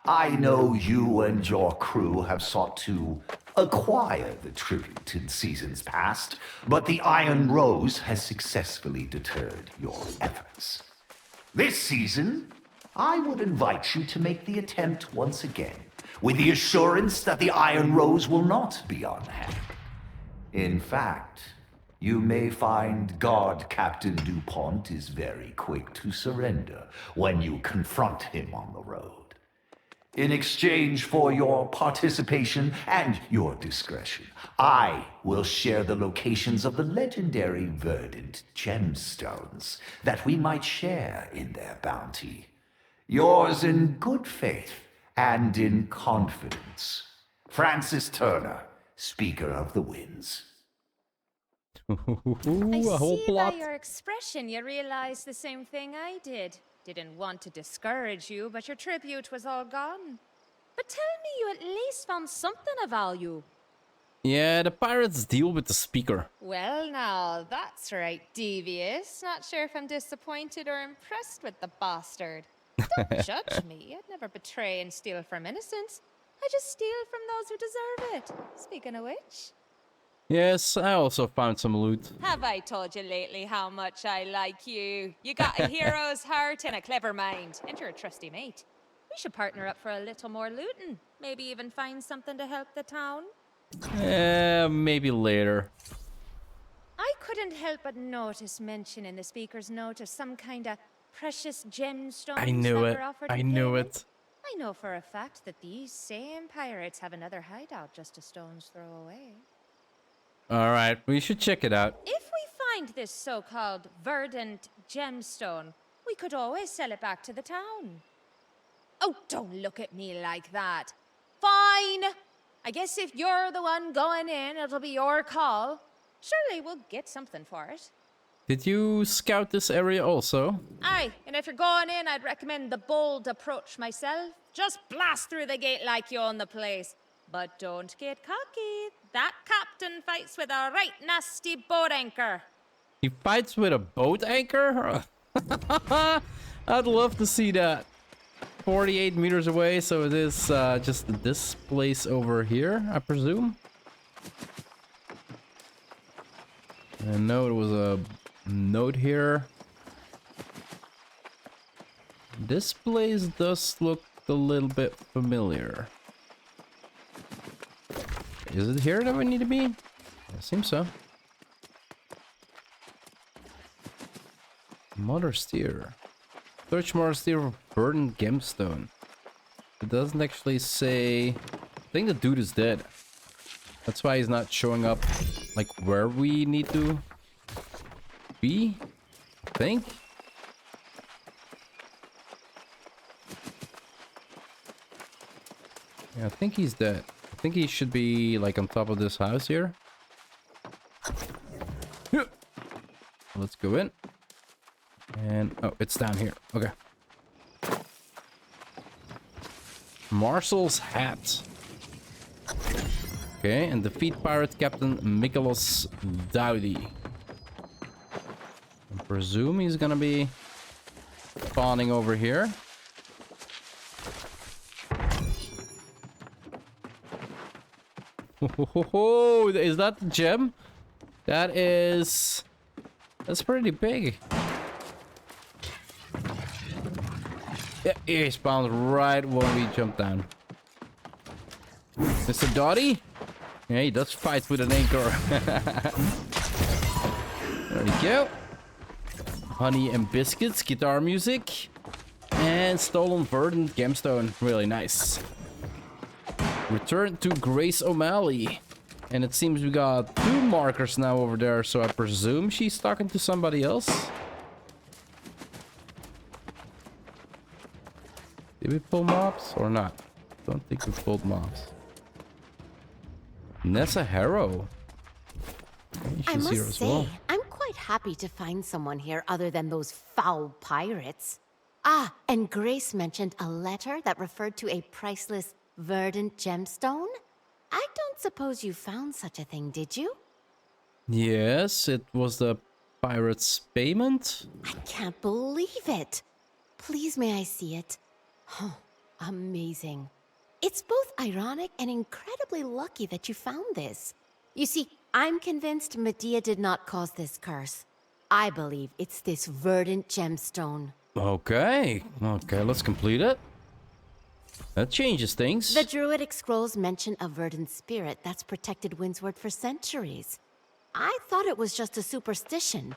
I know you and your crew have sought to acquire the tribute in seasons past, but the Iron Rose has successfully deterred your efforts. This season, I would invite you to make the attempt once again, with the assurance that the Iron Rose will not be on hand. In fact, you may find Guard Captain DuPont is very quick to surrender when you confront him on the road. In exchange for your participation and your discretion, I will share the locations of the legendary Verdant gemstones that we might share in their bounty. Yours in good faith and in confidence, Francis Turner, Speaker of the Winds. I A whole see plot. by your expression you realize the same thing I did. Didn't want to discourage you, but your tribute was all gone. But tell me you at least found something of value. Yeah, the pirates deal with the speaker. Well now, that's right, devious. Not sure if I'm disappointed or impressed with the bastard. Don't judge me. I'd never betray and steal from innocents. I just steal from those who deserve it. Speaking of which... Yes, I also found some loot. Have I told you lately how much I like you? You got a hero's heart and a clever mind, and you're a trusty mate. We should partner up for a little more looting. Maybe even find something to help the town. Maybe later. I couldn't help but notice mention in the speaker's note of some kind of precious gemstones I knew that it. were offered I in knew payment. it. I know for a fact that these same pirates have another hideout just a stone's throw away. Alright, we should check it out. If we find this so-called Verdant gemstone, we could always sell it back to the town. Oh, don't look at me like that. Fine! I guess if you're the one going in, it'll be your call. Surely we'll get something for it. Did you scout this area also? Aye, and if you're going in, I'd recommend the bold approach myself. Just blast through the gate like you own the place. But don't get cocky. That captain fights with a right nasty boat anchor. He fights with a boat anchor? I'd love to see that. 48 meters away, so it is just this place over here, I presume. I know it was a note here. This place does look a little bit familiar. Is it here that we need to be? It seems so. Mother Steer. Search Mother Steer for Verdant gemstone. It doesn't actually say... I think the dude is dead. That's why he's not showing up like where we need to be, I think. Yeah, I think he's dead. I think he should be like on top of this house here. Let's go in. And oh, it's down here. Okay. Marshall's hat. Okay, and defeat pirate captain Michaelos Dowdy. I presume he's gonna be spawning over here. Oh, is that the gem? That's pretty big. Yeah, he spawned right when we jumped down. Mr. Dottie? Yeah, he does fight with an anchor. There we go. Honey and biscuits, guitar music, and stolen Verdant gemstone. Really nice. Return to Grace O'Malley. And it seems we got 2 markers now over there, so I presume she's talking to somebody else. Did we pull mobs or not? Don't think we pulled mobs. Nessa Harrow. I She's here must as say, well. I'm quite happy to find someone here other than those foul pirates. Ah, and Grace mentioned a letter that referred to a priceless Verdant gemstone? I don't suppose you found such a thing, did you? Yes, it was the pirate's payment. I can't believe it. Please, may I see it? Oh, amazing. It's both ironic and incredibly lucky that you found this. You see, I'm convinced Medea did not cause this curse. I believe it's this Verdant gemstone. Okay. Okay, let's complete it. That changes things. The Druidic scrolls mention a verdant spirit that's protected Windsward for centuries. I thought it was just a superstition,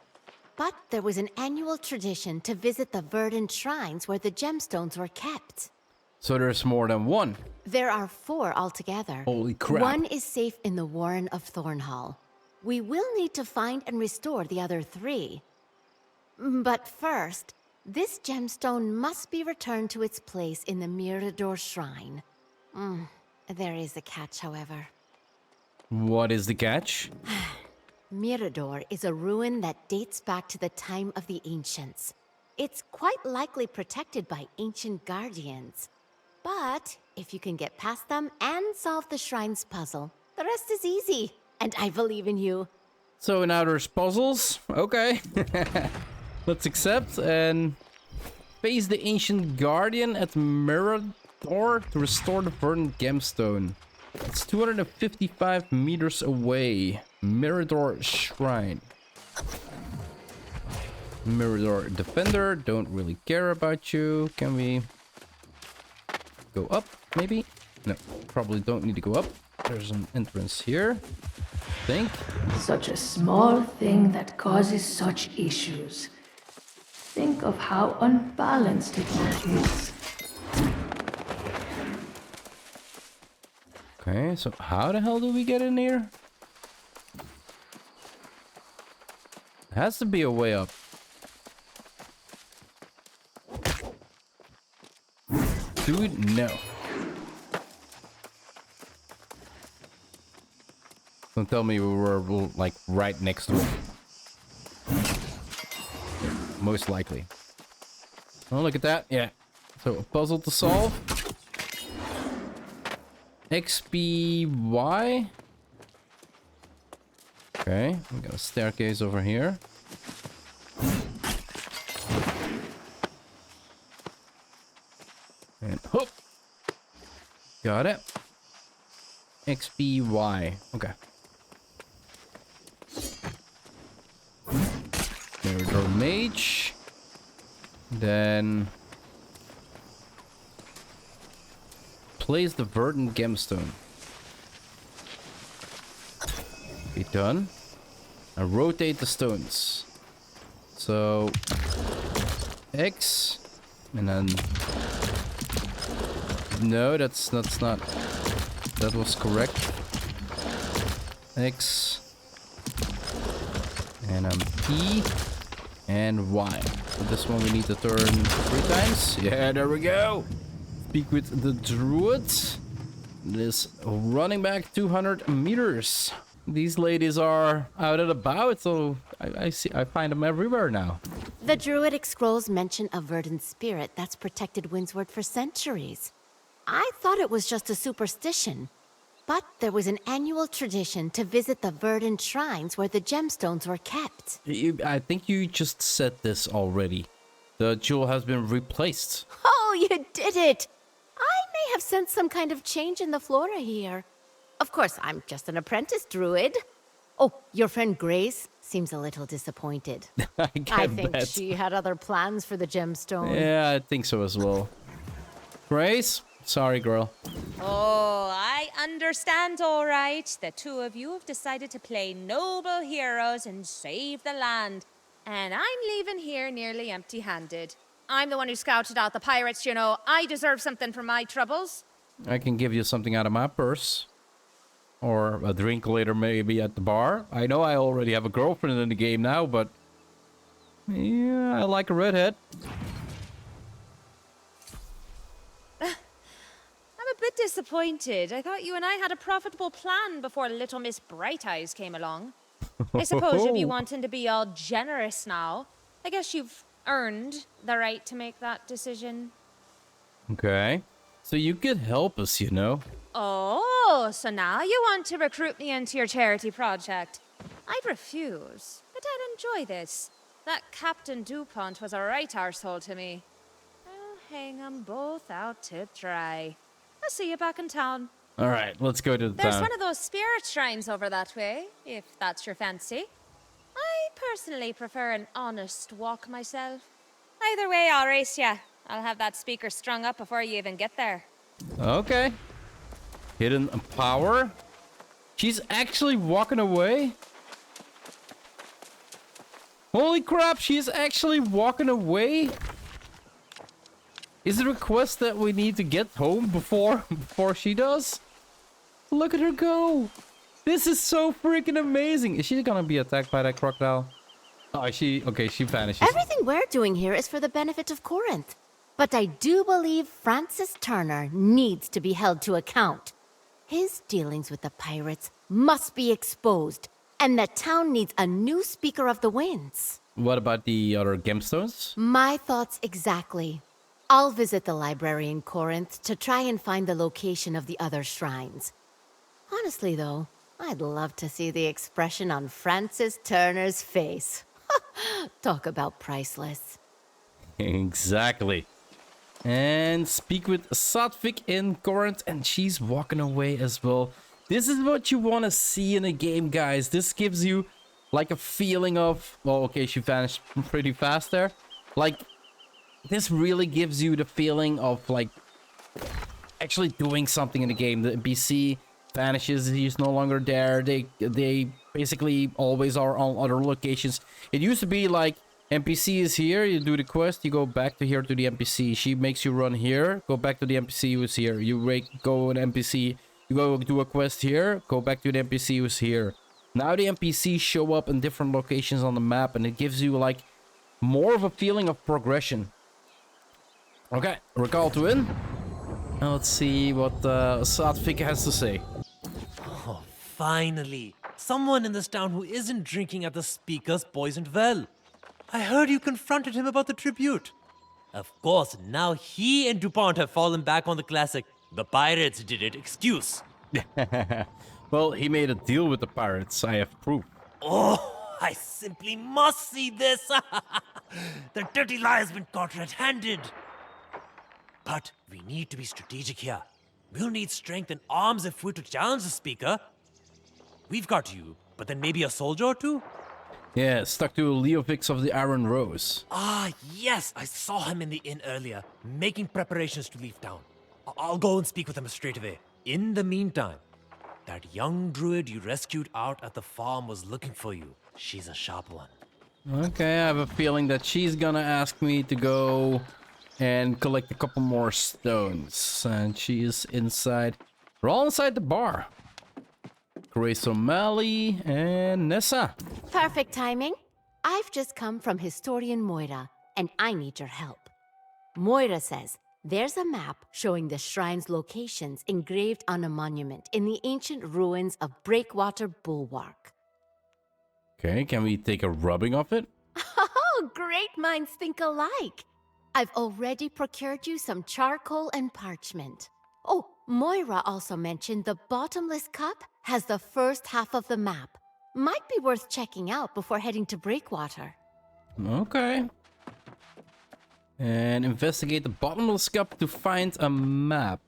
but there was an annual tradition to visit the verdant shrines where the gemstones were kept. So there's more than one. There are 4 altogether. Holy crap. One is safe in the Warren of Thornhall. We will need to find and restore the other 3. But first, this gemstone must be returned to its place in the Mirador Shrine. There is a catch, however. What is the catch? Mirador is a ruin that dates back to the time of the ancients. It's quite likely protected by ancient guardians. But if you can get past them and solve the shrine's puzzle, the rest is easy. And I believe in you. So now there's puzzles. Okay. Let's accept and face the ancient guardian at Mirador to restore the verdant gemstone. It's 255 meters away. Mirador Shrine. Mirador Defender, don't really care about you. Can we go up, maybe? No, probably don't need to go up. There's an entrance here, I think. Such a small thing that causes such issues. Think of how unbalanced it all is. Okay, so how the hell do we get in here? There has to be a way up. Dude, no. Don't tell me we were like right next to it. Most likely. Oh, look at that. Yeah. So a puzzle to solve. XBY. Okay, we got a staircase over here. And hoop. Got it. XBY. Okay. Mirador Mage. Then place the verdant gemstone. Be done. And rotate the stones. So X and then no, that's not that was correct. X and P and Y. So this one we need to turn 3 times. Yeah, there we go. Speak with the druids. This running back 200 meters. These ladies are out and about, so I find them everywhere now. The Druidic scrolls mention a verdant spirit that's protected Windsward for centuries. I thought it was just a superstition, but there was an annual tradition to visit the verdant shrines where the gemstones were kept. I think you just said this already. The jewel has been replaced. Oh, you did it! I may have sensed some kind of change in the flora here. Of course, I'm just an apprentice druid. Oh, your friend Grace seems a little disappointed. I think she had other plans for the gemstone. Yeah, I think so as well. Grace? Sorry, girl. Oh, I understand all right. The 2 of you have decided to play noble heroes and save the land. And I'm leaving here nearly empty-handed. I'm the one who scouted out the pirates, you know. I deserve something for my troubles. I can give you something out of my purse. Or a drink later, maybe at the bar. I know I already have a girlfriend in the game now, but yeah, I like a redhead. I'm a bit disappointed. I thought you and I had a profitable plan before little Miss Bright Eyes came along. I suppose you'd be wanting to be all generous now. I guess you've earned the right to make that decision. Okay. So you could help us, you know. Oh, so now you want to recruit me into your charity project. I'd refuse, but I'd enjoy this. That Captain DuPont was a right arsehole to me. I'll hang 'em both out to dry. I'll see you back in town. All right, let's go to the There's town. one of those spirit shrines over that way, if that's your fancy. I personally prefer an honest walk myself. Either way, I'll race ya. I'll have that speaker strung up before you even get there. Okay. Hidden power. She's actually walking away. Holy crap, she's actually walking away. Is it a request that we need to get home before she does? Look at her go. This is so freaking amazing. Is she gonna be attacked by that crocodile? Oh, is she? Okay, she vanishes. Everything we're doing here is for the benefit of Corinth. But I do believe Francis Turner needs to be held to account. His dealings with the pirates must be exposed, and the town needs a new Speaker of the Winds. What about the other gemstones? My thoughts exactly. I'll visit the library in Corinth to try and find the location of the other shrines. Honestly, though, I'd love to see the expression on Francis Turner's face. Talk about priceless. Exactly. And speak with Satvik in Corinth, and she's walking away as well. This is what you want to see in a game, guys. This gives you like a feeling of... Well, okay, she vanished pretty fast there. Like, this really gives you the feeling of like actually doing something in the game. The NPC vanishes, he's no longer there. They basically always are on other locations. It used to be like NPC is here, you do the quest, you go back to here to the NPC. She makes you run here, go back to the NPC who's here. You go an NPC, you go do a quest here, go back to the NPC who's here. Now the NPCs show up in different locations on the map, and it gives you like more of a feeling of progression. Okay, recall to win. Now let's see what Satvik has to say. Oh, finally. Someone in this town who isn't drinking at the speaker's poisoned well. I heard you confronted him about the tribute. Of course, now he and DuPont have fallen back on the classic "the pirates did it" excuse. Well, he made a deal with the pirates. I have proof. Oh, I simply must see this. The dirty lie has been caught red-handed. But we need to be strategic here. We'll need strength and arms if we're to challenge the speaker. We've got you, but then maybe a soldier or two? Yeah, stuck to Leovix of the Iron Rose. Ah, yes, I saw him in the inn earlier, making preparations to leave town. I'll go and speak with him straight away. In the meantime, that young druid you rescued out at the farm was looking for you. She's a sharp one. Okay, I have a feeling that she's gonna ask me to go and collect a couple more stones. And she is inside. We're all inside the bar. Grace O'Malley and Nessa. Perfect timing. I've just come from Historian Moira, and I need your help. Moira says there's a map showing the shrine's locations engraved on a monument in the ancient ruins of Breakwater Bulwark. Okay, can we take a rubbing of it? Oh, great minds think alike. I've already procured you some charcoal and parchment. Oh, Moira also mentioned the bottomless cup has the first half of the map. Might be worth checking out before heading to Breakwater. Okay. And investigate the bottomless cup to find a map.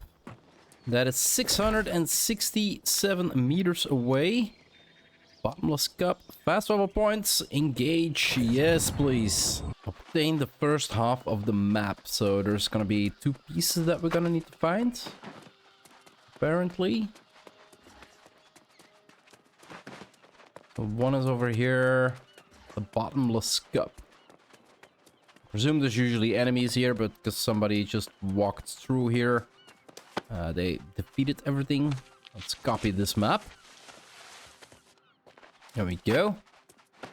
That is 667 meters away. Bottomless cup. Fast travel points. Engage. Yes, please. Obtain the first half of the map. So there's gonna be 2 pieces that we're gonna need to find. Apparently. One is over here. The bottomless cup. Presume there's usually enemies here, but because somebody just walked through here, they defeated everything. Let's copy this map. There we go.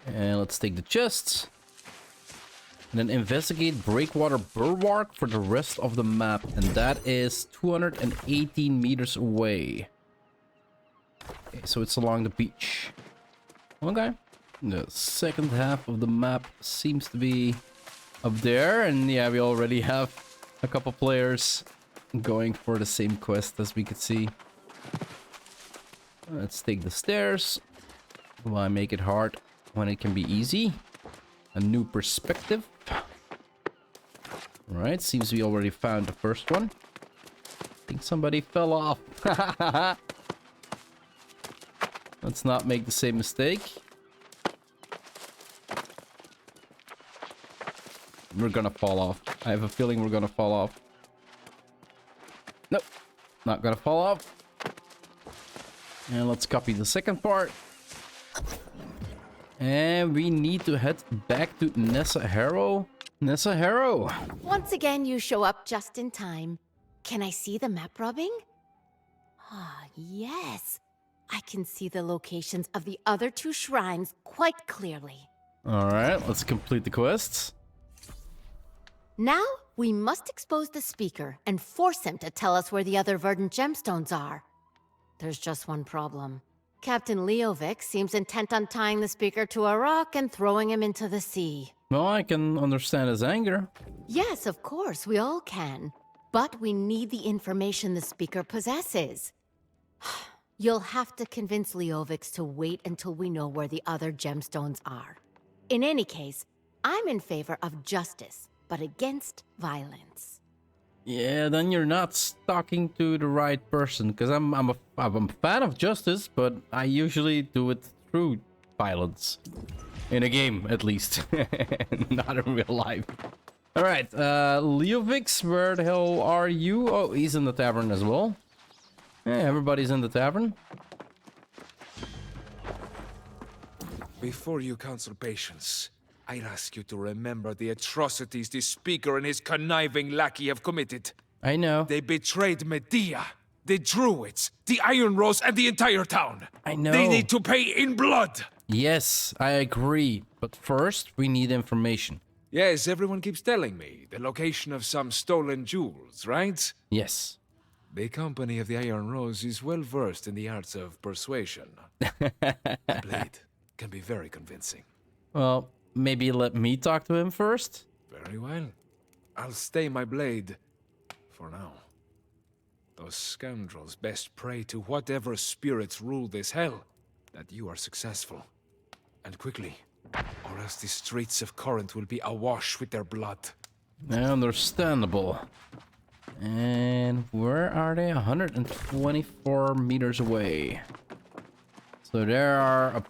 And let's take the chests. And then investigate Breakwater Bulwark for the rest of the map. And that is 218 meters away. Okay, so it's along the beach. Okay. The second half of the map seems to be up there. And yeah, we already have a couple players going for the same quest, as we could see. Let's take the stairs. Why make it hard when it can be easy? A new perspective. Alright, seems we already found the first one. I think somebody fell off. Let's not make the same mistake. we're gonna fall off. I have a feeling we're gonna fall off. Nope, not gonna fall off. And let's copy the second part. And we need to head back to Nessa Harrow. Nessa Harrow. Once again, you show up just in time. Can I see the map rubbing? Ah, yes. I can see the locations of the other 2 shrines quite clearly. Alright, let's complete the quests. Now, we must expose the speaker and force him to tell us where the other Verdant gemstones are. There's just one problem. Captain Leovic seems intent on tying the speaker to a rock and throwing him into the sea. Well, I can understand his anger. Yes, of course, we all can. But we need the information the speaker possesses. You'll have to convince Leovic to wait until we know where the other gemstones are. In any case, I'm in favor of justice, but against violence. Yeah, then you're not talking to the right person, because I'm a fan of justice, but I usually do it through violence. In a game, at least. Not in real life. Alright, Leovix, where the hell are you? Oh, he's in the tavern as well. Yeah, everybody's in the tavern. Before you counsel patience, I'd ask you to remember the atrocities this speaker and his conniving lackey have committed. I know. They betrayed Medea, the Druids, the Iron Rose, and the entire town. I know. They need to pay in blood. Yes, I agree. But first, we need information. Yes, everyone keeps telling me. The location of some stolen jewels, right? Yes. The company of the Iron Rose is well versed in the arts of persuasion. The blade can be very convincing. Well, maybe let me talk to him first? Very well. I'll stay my blade for now. Those scoundrels best pray to whatever spirits rule this hell that you are successful. And quickly, or else the streets of Corinth will be awash with their blood. Understandable. And where are they? 124 meters away. So they are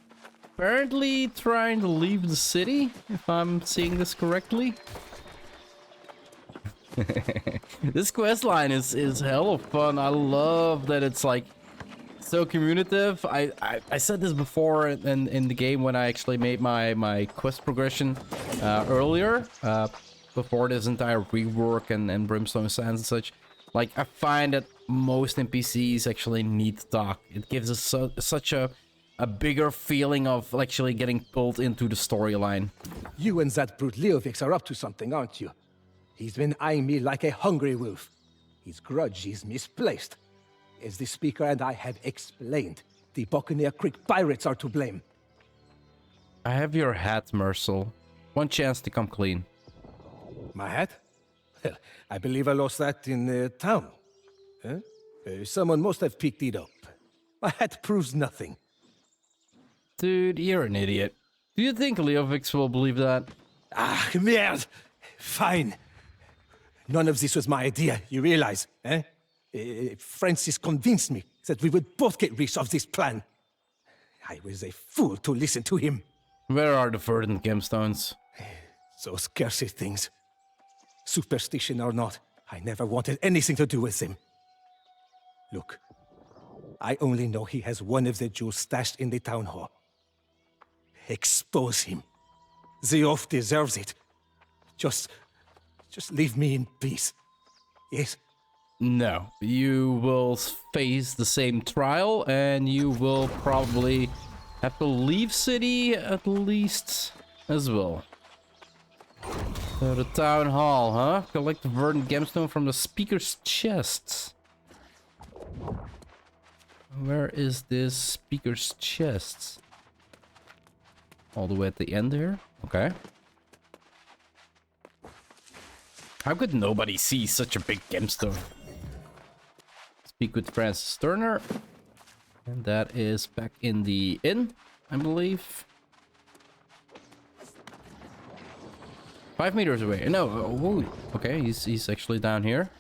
apparently trying to leave the city, if I'm seeing this correctly. This quest line is hell of fun. I love that it's like so communicative. I said this before in the game when I actually made my quest progression earlier, before this entire rework and Brimstone Sands and such. Like, I find that most NPCs actually need to talk. It gives us such a bigger feeling of actually getting pulled into the storyline. You and that brute Leovix are up to something, aren't you? He's been eyeing me like a hungry wolf. His grudge is misplaced. As the speaker and I have explained, the Buccaneer Creek pirates are to blame. I have your hat, Mercel. One chance to come clean. My hat? Well, I believe I lost that in town. Huh? Someone must have picked it up. My hat proves nothing. Dude, you're an idiot. Do you think Leovix will believe that? Ah, merde! Fine. None of this was my idea, you realize, eh? Francis convinced me that we would both get rich of this plan. I was a fool to listen to him. Where are the Verdant gemstones? Those cursed things. Superstition or not, I never wanted anything to do with them. Look, I only know he has one of the jewels stashed in the town hall. Expose him. The oath deserves it. Just leave me in peace. Yes? No. You will face the same trial, and you will probably have to leave city at least as well. So the town hall, huh? Collect the Verdant gemstone from the speaker's chest. Where is this speaker's chest? All the way at the end here? Okay. How could nobody see such a big gemstone? Speak with Francis Turner. And that is back in the inn, I believe. 5 meters away. No, oh, okay, he's actually down here.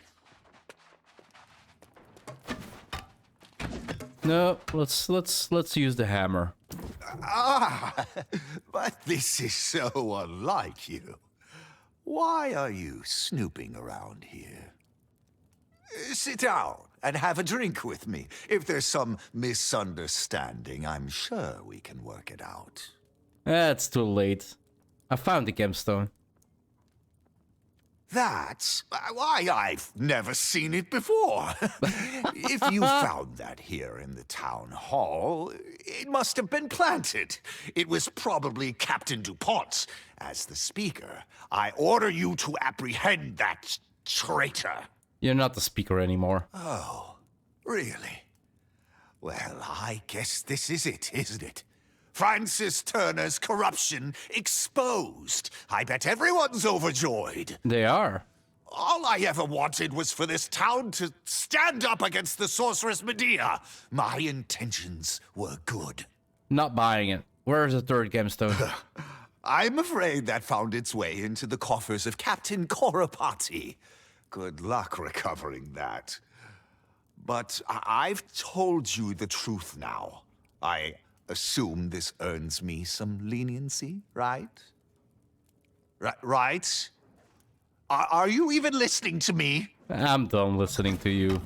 No, let's use the hammer. Ah, but this is so unlike you. Why are you snooping around here? Sit down and have a drink with me. If there's some misunderstanding, I'm sure we can work it out. It's too late. I found the gemstone. That's why I've never seen it before. If you found that here in the town hall, it must have been planted. It was probably Captain DuPont. As the speaker, I order you to apprehend that traitor. You're not the speaker anymore. Oh, really? Well, I guess this is it, isn't it? Francis Turner's corruption exposed. I bet everyone's overjoyed. They are. All I ever wanted was for this town to stand up against the sorceress Medea. My intentions were good. Not buying it. Where's the third gemstone? I'm afraid that found its way into the coffers of Captain Correspondence. Good luck recovering that. But I've told you the truth now. I assume this earns me some leniency, right? Right? Are you even listening to me? I'm done listening to you.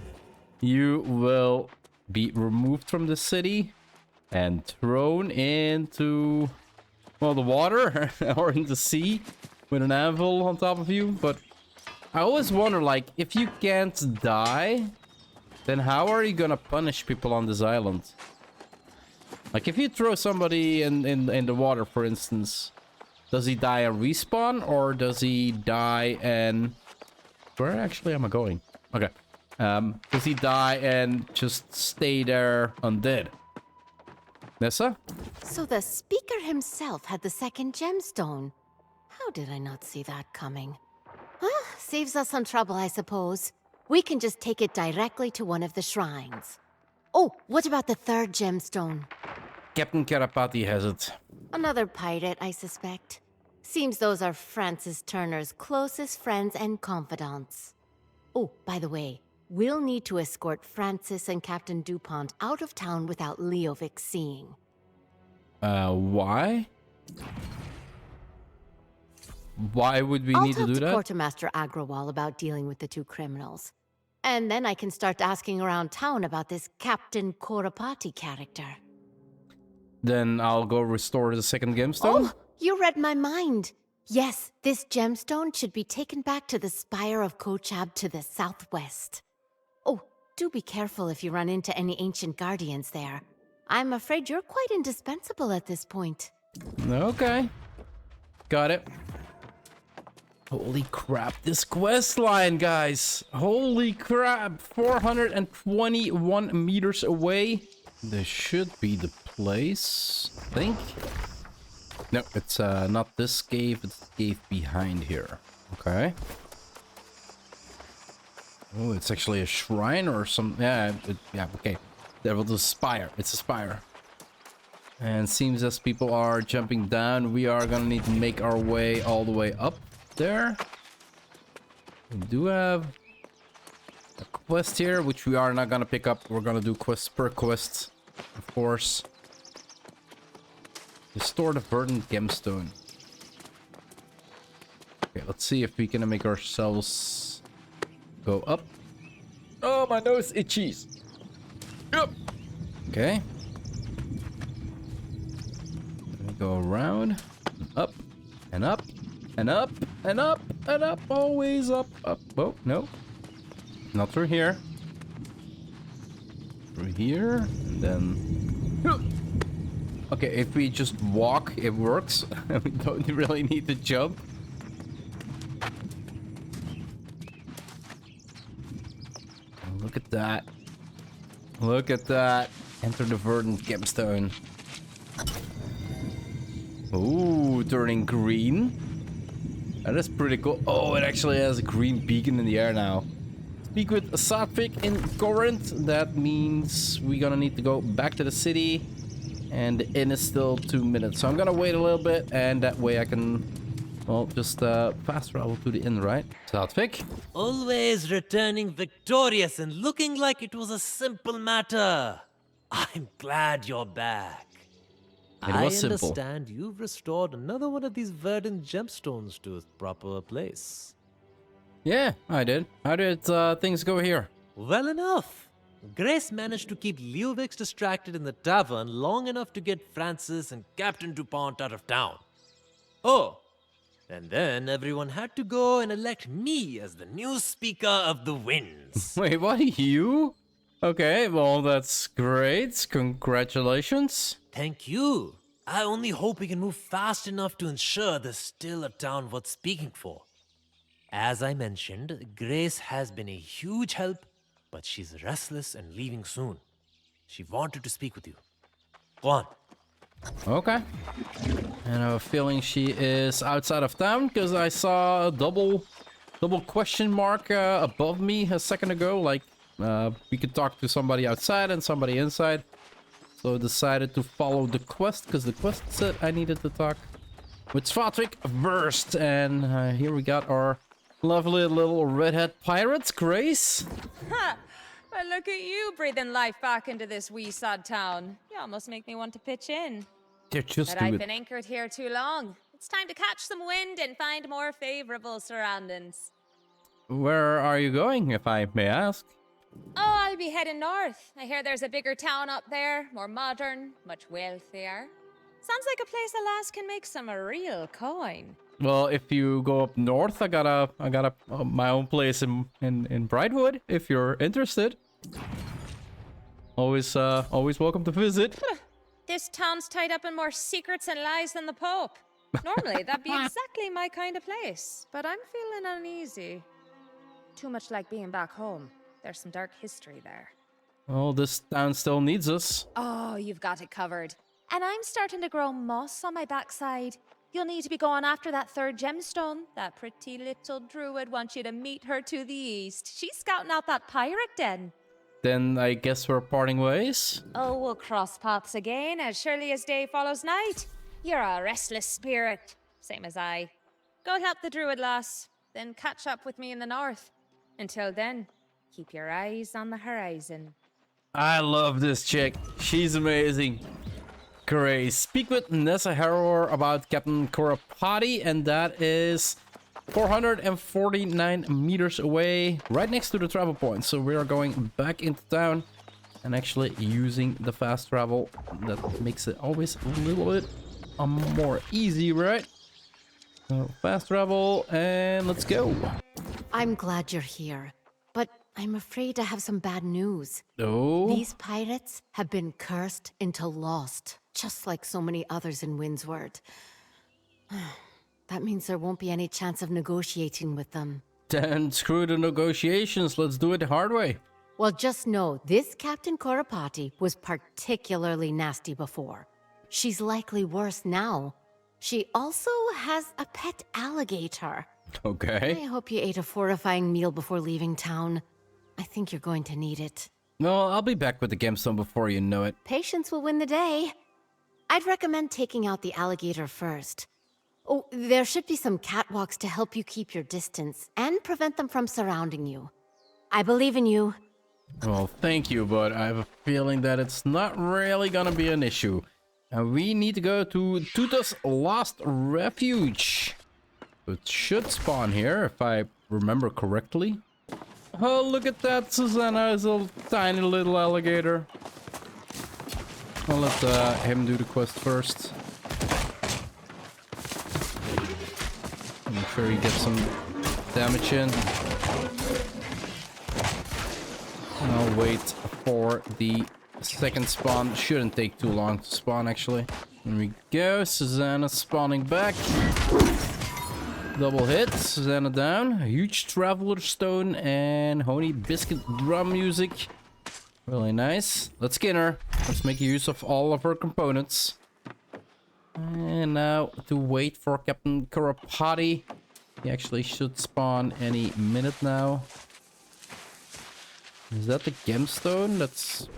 You will be removed from the city and thrown into, well, the water or in the sea with an anvil on top of you. But I always wonder, like, if you can't die, then how are you gonna punish people on this island? Like, if you throw somebody in the water, for instance, does he die and respawn, or does he die and... Where actually am I going? Okay. Does he die and just stay there undead? Nessa? So the speaker himself had the second gemstone. How did I not see that coming? Huh, saves us some trouble, I suppose. We can just take it directly to one of the shrines. Oh, what about the third gemstone? Captain Karapati has it. Another pirate, I suspect. Seems those are Francis Turner's closest friends and confidants. Oh, by the way, we'll need to escort Francis and Captain DuPont out of town without Leovic seeing. Why? Why would we need to do that? I'll talk to Quartermaster Agrawal about dealing with the two criminals. And then I can start asking around town about this Captain Korapati character. Then I'll go restore the second gemstone? Oh, you read my mind. Yes, this gemstone should be taken back to the spire of Kochab to the southwest. Oh, do be careful if you run into any ancient guardians there. I'm afraid you're quite indispensable at this point. Okay. Got it. Holy crap, this quest line, guys. Holy crap, 421 meters away. This should be the place, I think. No, it's not this cave, it's the cave behind here. Okay. Oh, it's actually a shrine or some... Yeah, okay. There was a spire. It's a spire. And seems as people are jumping down, we are gonna need to make our way all the way up there. We do have a quest here, which we are not gonna pick up. We're gonna do quest per quest, of course. Restore the Verdant gemstone. Okay, let's see if we can make ourselves go up. Oh, my nose itches. Yep. Okay. We go around, and up, and up, and up, and up, and up, always up, up. Oh, no. Not through here. Through here, and then... Okay, if we just walk, it works. We don't really need to jump. Look at that. Look at that. Enter the Verdant gemstone. Ooh, turning green. That is pretty cool. Oh, it actually has a green beacon in the air now. Speak with Satvik in Corinth. That means we're gonna need to go back to the city. And the inn is still 2 minutes. So I'm gonna wait a little bit, and that way I can, well, just fast travel to the inn, right? Satvik? Always returning victorious and looking like it was a simple matter. I'm glad you're back. I was simple. understand you've restored another one of these Verdant gemstones to its proper place. Yeah, I did. How did things go here? Well enough. Grace managed to keep Leovix distracted in the tavern long enough to get Francis and Captain DuPont out of town. Oh, and then everyone had to go and elect me as the new Speaker of the Winds. Wait, what are you? Okay, well, that's great. Congratulations. Thank you. I only hope we can move fast enough to ensure there's still a town worth speaking for. As I mentioned, Grace has been a huge help, but she's restless and leaving soon. She wanted to speak with you. Go on. Okay. And I have a feeling she is outside of town because I saw a double question mark above me a second ago. Like we could talk to somebody outside and somebody inside. So I decided to follow the quest because the quest said I needed to talk with Svatvik first. And here we got our lovely little redhead pirates, Grace. Ha! Well, look at you breathing life back into this wee sad town. You almost make me want to pitch in. They're just But I've been anchored here too long. It's time to catch some wind and find more favorable surroundings. Where are you going, if I may ask? Oh, I'll be heading north. I hear there's a bigger town up there, more modern, much wealthier. Sounds like a place a lass can make some real coin. Well, if you go up north, I got my own place in Brightwood. If you're interested, always welcome to visit. This town's tied up in more secrets and lies than the Pope. Normally, that'd be exactly my kind of place, but I'm feeling uneasy. Too much like being back home. There's some dark history there. Well, this town still needs us. Oh, you've got it covered. And I'm starting to grow moss on my backside. You'll need to be going after that third gemstone. That pretty little druid wants you to meet her to the east. She's scouting out that pirate den. Then I guess we're parting ways. Oh, we'll cross paths again as surely as day follows night. You're a restless spirit, same as I. Go help the druid lass, then catch up with me in the north. Until then, keep your eyes on the horizon. I love this chick. She's amazing. Great. Speak with Nessa Harrower about Captain Correspondence, and that is 449 meters away, right next to the travel point. So we are going back into town and actually using the fast travel. That makes it always a little bit more easy, right? So fast travel and let's go. I'm glad you're here, but I'm afraid I have some bad news. Oh? These pirates have been cursed into lost, just like so many others in Windsward. That means there won't be any chance of negotiating with them. Then screw the negotiations, let's do it the hard way. Well, just know, this Captain Correspondence was particularly nasty before. She's likely worse now. She also has a pet alligator. Okay. I hope you ate a fortifying meal before leaving town. I think you're going to need it. Well, I'll be back with the gemstone before you know it. Patience will win the day. I'd recommend taking out the alligator first. Oh, there should be some catwalks to help you keep your distance and prevent them from surrounding you. I believe in you. Well, thank you, but I have a feeling that it's not really gonna be an issue. And we need to go to Tuta's Lost Refuge. It should spawn here, if I remember correctly. Oh, look at that. Susanna is a tiny little alligator. I'll let him do the quest first. Make sure he gets some damage in. I'll wait for the second spawn. Shouldn't take too long to spawn, actually. Here we go. Susanna spawning back. Double hit. Susanna down. A huge traveler stone and honey biscuit drum music. Really nice. Let's skin her. Let's make use of all of her components. And now to wait for Captain Correspondence. He actually should spawn any minute now. Is that the gemstone? That's...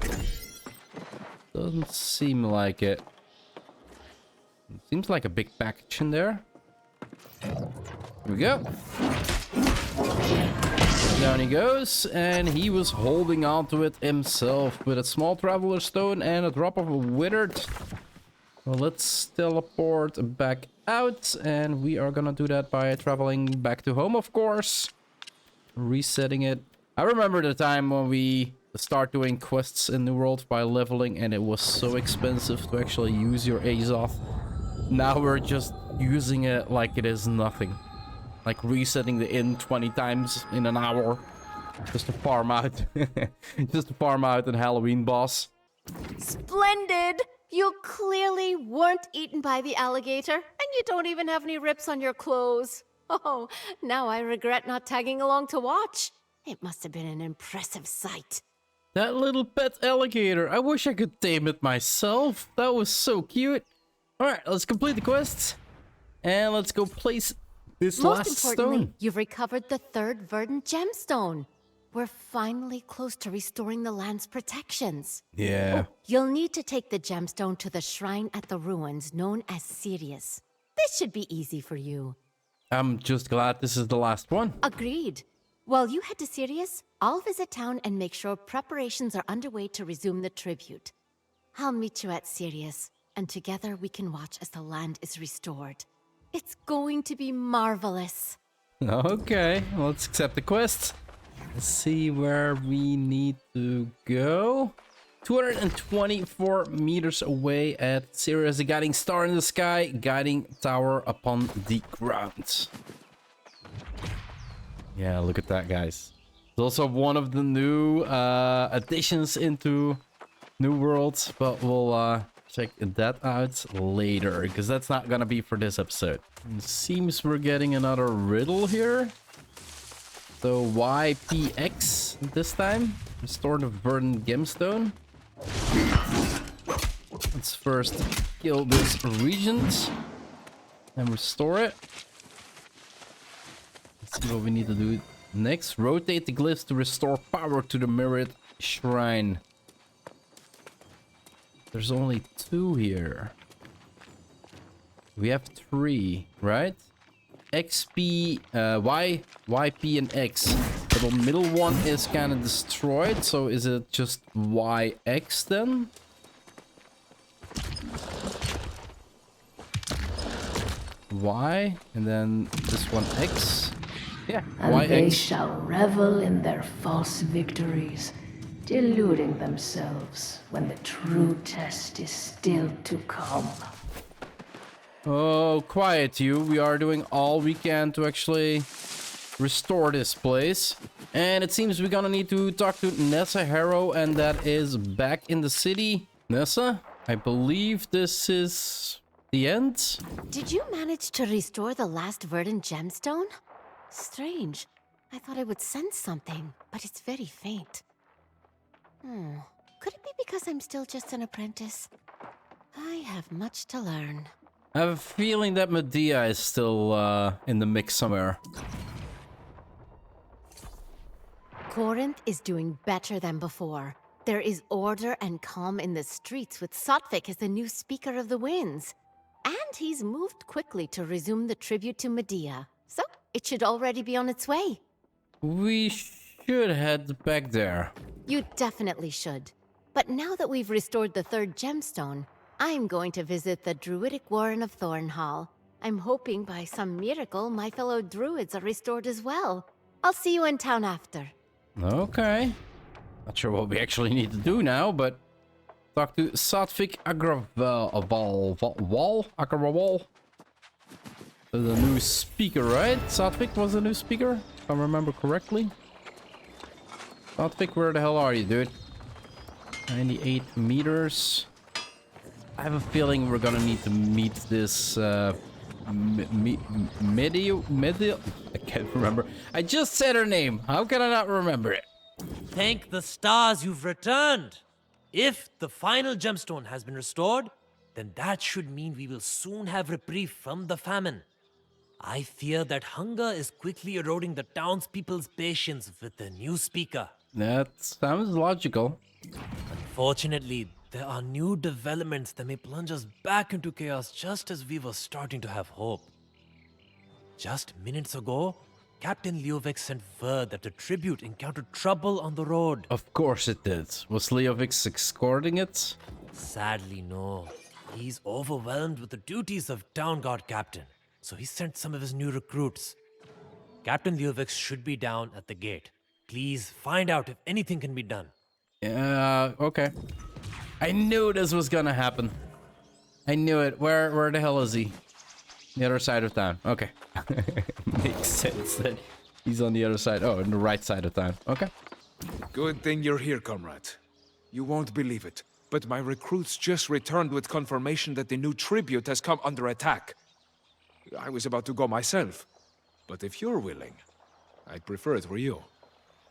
doesn't seem like it. Seems like a big package in there. Here we go. Down he goes, and he was holding onto it himself with a small traveler stone and a drop of a withered Well, let's teleport back out, and we are gonna do that by traveling back to home, of course. Resetting it. I remember the time when we start doing quests in New World by leveling, and it was so expensive to actually use your Azoth. Now we're just using it like it is nothing. Like resetting the inn 20 times in an hour. Just to farm out. Just to farm out an Halloween boss. Splendid! You clearly weren't eaten by the alligator, and you don't even have any rips on your clothes. Oh, now I regret not tagging along to watch. It must have been an impressive sight. That little pet alligator. I wish I could tame it myself. That was so cute. Alright, let's complete the quests. And let's go place this Most last importantly, stone. you've recovered the third Verdant gemstone. We're finally close to restoring the land's protections. Yeah. You'll need to take the gemstone to the shrine at the ruins known as Sirius. This should be easy for you. I'm just glad this is the last one. Agreed. While you head to Sirius, I'll visit town and make sure preparations are underway to resume the tribute. I'll meet you at Sirius, and together we can watch as the land is restored. It's going to be marvelous. Okay, let's accept the quest. Let's see where we need to go. 224 meters away at Sirius, a guiding star in the sky, guiding tower upon the ground. Yeah, look at that, guys. It's also one of the new additions into New World, but we'll check that out later, because that's not gonna be for this episode. It seems we're getting another riddle here. So YPX this time. Restore the Verdant gemstone. Let's first kill this regent and restore it. Let's see what we need to do next. Rotate the glyphs to restore power to the mirrored shrine. There's only 2 here. We have 3, right? XP, YP and X. The middle one is kind of destroyed, so is it just YX then? Y, and then this one X. Yeah, And YX. they shall revel in their false victories, deluding themselves when the true test is still to come. Oh, quiet you. We are doing all we can to actually restore this place. And it seems we're gonna need to talk to Nessa Harrow, and that is back in the city. Nessa, I believe this is the end. Did you manage to restore the last Verdant gemstone? Strange. I thought I would sense something, but it's very faint. Could it be because I'm still just an apprentice? I have much to learn. I have a feeling that Medea is still in the mix somewhere. Corinth is doing better than before. There is order and calm in the streets with Sotvik as the new Speaker of the Winds. And he's moved quickly to resume the tribute to Medea. So, it should already be on its way. We should head back there. You definitely should. But now that we've restored the third gemstone, I'm going to visit the Druidic Warren of Thornhall. I'm hoping by some miracle my fellow druids are restored as well. I'll see you in town after. Okay. Not sure what we actually need to do now, but talk to Sotvik Agrawal. The new speaker, right? Sotvik was the new speaker, if I remember correctly. Sotvik, where the hell are you, dude? 98 meters. I have a feeling we're gonna need to meet this Medea. I can't remember. I just said her name. How can I not remember it? Thank the stars you've returned. If the final gemstone has been restored, then that should mean we will soon have reprieve from the famine. I fear that hunger is quickly eroding the townspeople's patience with the new speaker. That sounds logical. Unfortunately, there are new developments that may plunge us back into chaos just as we were starting to have hope. Just minutes ago, Captain Leovix sent word that the tribute encountered trouble on the road. Of course it did. Was Leovix escorting it? Sadly, no. He's overwhelmed with the duties of town guard captain, so he sent some of his new recruits. Captain Leovix should be down at the gate. Please find out if anything can be done. Yeah, okay. I knew this was gonna happen. I knew it. Where the hell is he? The other side of town. Okay. Makes sense that he's on the other side. Oh, on the right side of town. Okay. Good thing you're here, comrade. You won't believe it, but my recruits just returned with confirmation that the new tribute has come under attack. I was about to go myself, but if you're willing, I'd prefer it were you.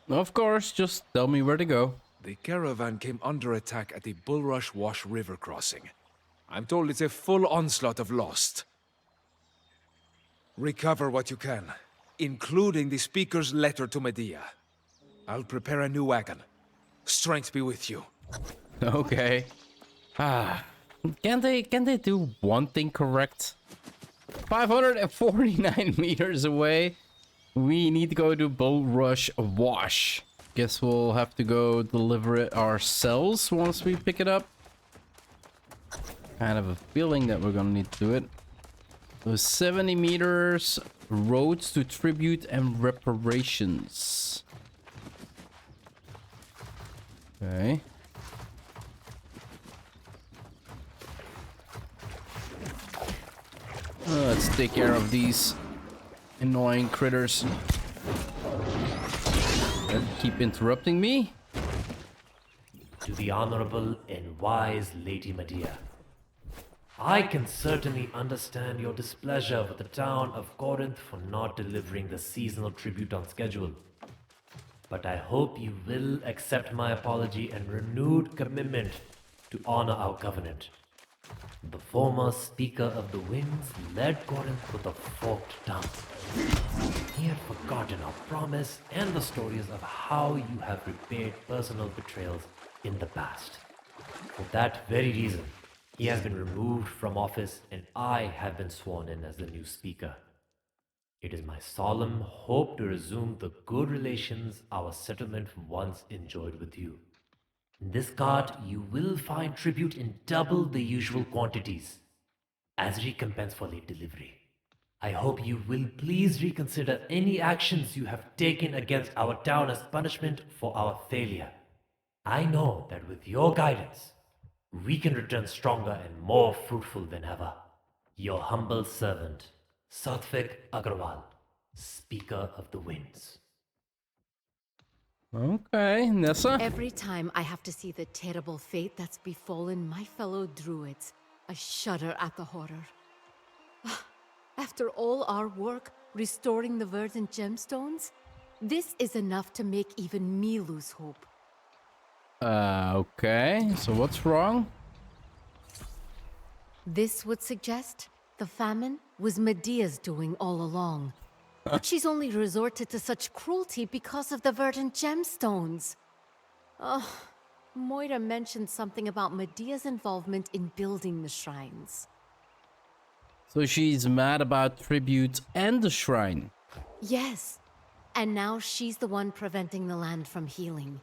Of course, just tell me where to go. The caravan came under attack at the Bulrush Wash River crossing. I'm told it's a full onslaught of Lost. Recover what you can, including the Speaker's letter to Medea. I'll prepare a new wagon. Strength be with you. Okay. Can they do one thing correct? 549 meters away. We need to go to Bulrush Wash. Guess we'll have to go deliver it ourselves once we pick it up. Kind of a feeling that we're gonna need to do it. So 70 meters, roads to tribute and reparations. Okay. Let's take care of these annoying critters that keep interrupting me. To the honorable and wise Lady Medea, I can certainly understand your displeasure with the town of Corinth for not delivering the seasonal tribute on schedule. But I hope you will accept my apology and renewed commitment to honor our covenant. The former Speaker of the Winds led Corinth with a forked tongue. He had forgotten our promise and the stories of how you have repaid personal betrayals in the past. For that very reason, he has been removed from office and I have been sworn in as the new Speaker. It is my solemn hope to resume the good relations our settlement once enjoyed with you. In this cart, you will find tribute in double the usual quantities, as recompense for late delivery. I hope you will please reconsider any actions you have taken against our town as punishment for our failure. I know that with your guidance, we can return stronger and more fruitful than ever. Your humble servant, Satvik Agrawal, Speaker of the Winds. Okay, Nessa. Every time I have to see the terrible fate that's befallen my fellow druids, I shudder at the horror. After all our work restoring the Verdant gemstones, this is enough to make even me lose hope. Okay, so what's wrong? This would suggest the famine was Medea's doing all along. But she's only resorted to such cruelty because of the Verdant gemstones. Moira mentioned something about Medea's involvement in building the shrines. So she's mad about tribute and the shrine. Yes, and now she's the one preventing the land from healing.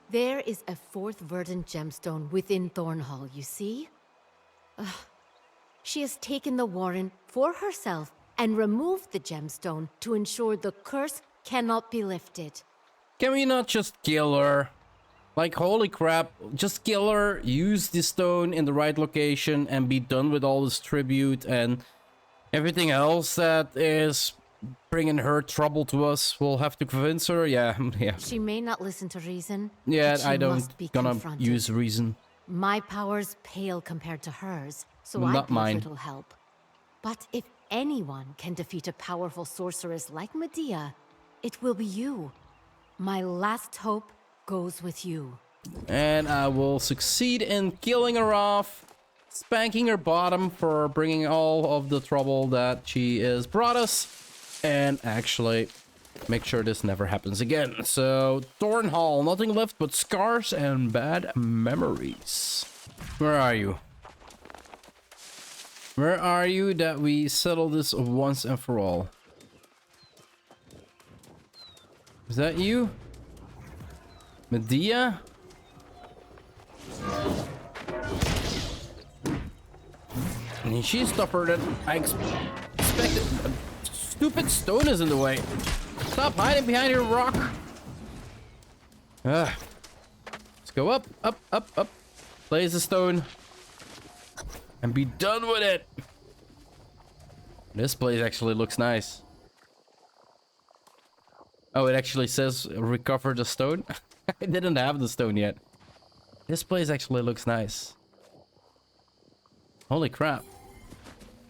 There is a fourth Verdant gemstone within Thornhall, you see? She has taken the warren for herself and removed the gemstone to ensure the curse cannot be lifted. Can we not just kill her? Like, holy crap, just kill her, use the stone in the right location, and be done with all this tribute and everything else that is bringing her trouble to us. We'll have to convince her, yeah. She may not listen to reason, Yeah, but she I don't must be gonna confronted. use reason. My powers pale compared to hers, so Well, I not need mine. little help. But if anyone can defeat a powerful sorceress like Medea, it will be you. My last hope goes with you. And I will succeed in killing her off, spanking her bottom for bringing all of the trouble that she has brought us, and actually make sure this never happens again. So, Thornhall, nothing left but scars and bad memories. Where are you? Where are you that we settle this once and for all? Is that you? Medea? And she's tougher than I expected. A stupid stone is in the way. Stop hiding behind your rock. Let's go up, up, up, up. Place the stone. And be done with it. This place actually looks nice. Oh, it actually says recover the stone. I didn't have the stone yet. This place actually looks nice. Holy crap.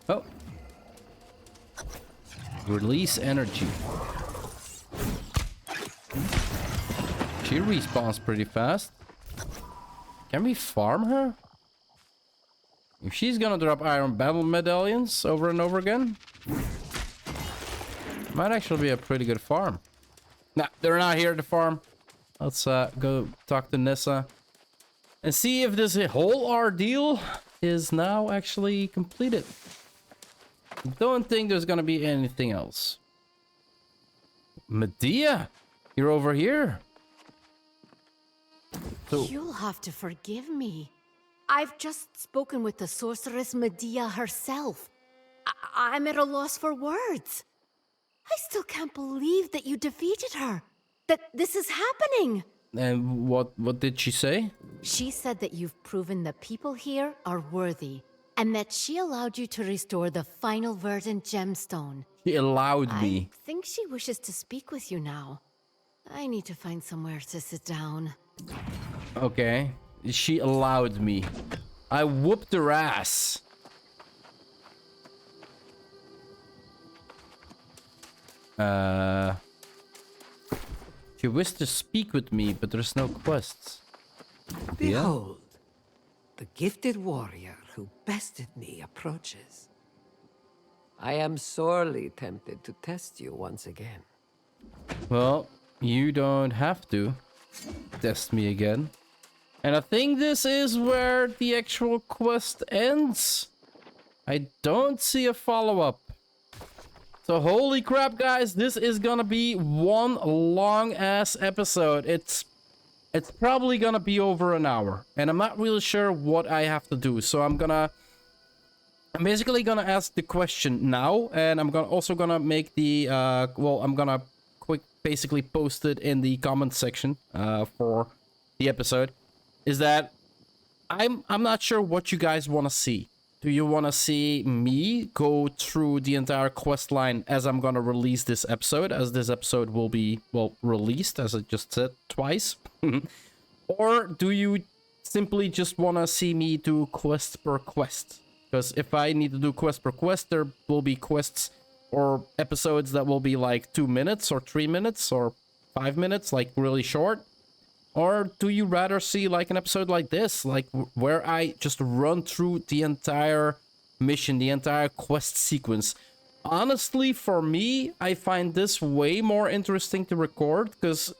Oh. Release energy. She respawns pretty fast. Can we farm her? If she's gonna drop iron battle medallions over and over again, might actually be a pretty good farm. Nah, they're not here to farm. Let's go talk to Nissa and see if this whole ordeal is now actually completed. Don't think there's gonna be anything else. Medea, you're over here. So you'll have to forgive me. I've just spoken with the sorceress Medea herself. I'm at a loss for words. I still can't believe that you defeated her. That this is happening. And what did she say? She said that you've proven the people here are worthy, and that she allowed you to restore the final Verdant gemstone. She allowed me. I think she wishes to speak with you now. I need to find somewhere to sit down. Okay. She allowed me. I whooped her ass. She wished to speak with me, but there's no quests. Behold, the gifted warrior who bested me approaches. I am sorely tempted to test you once again. Well, you don't have to test me again. And I think this is where the actual quest ends. I don't see a follow-up. So holy crap, guys, this is gonna be one long-ass episode. It's probably gonna be over an hour. And I'm not really sure what I have to do. So I'm basically gonna ask the question now. And I'm also gonna make the, I'm gonna basically post it in the comment section for the episode. Is that I'm not sure what you guys want to see. Do you want to see me go through the entire quest line as I'm gonna release this episode, as this episode will be, well, released, as I just said twice? Or do you simply just want to see me do quest per quest? Because if I need to do quest per quest, there will be quests or episodes that will be like 2 minutes or 3 minutes or 5 minutes, like really short. Or do you rather see like an episode like this, like where I just run through the entire mission, the entire quest sequence? Honestly, for me, I find this way more interesting to record because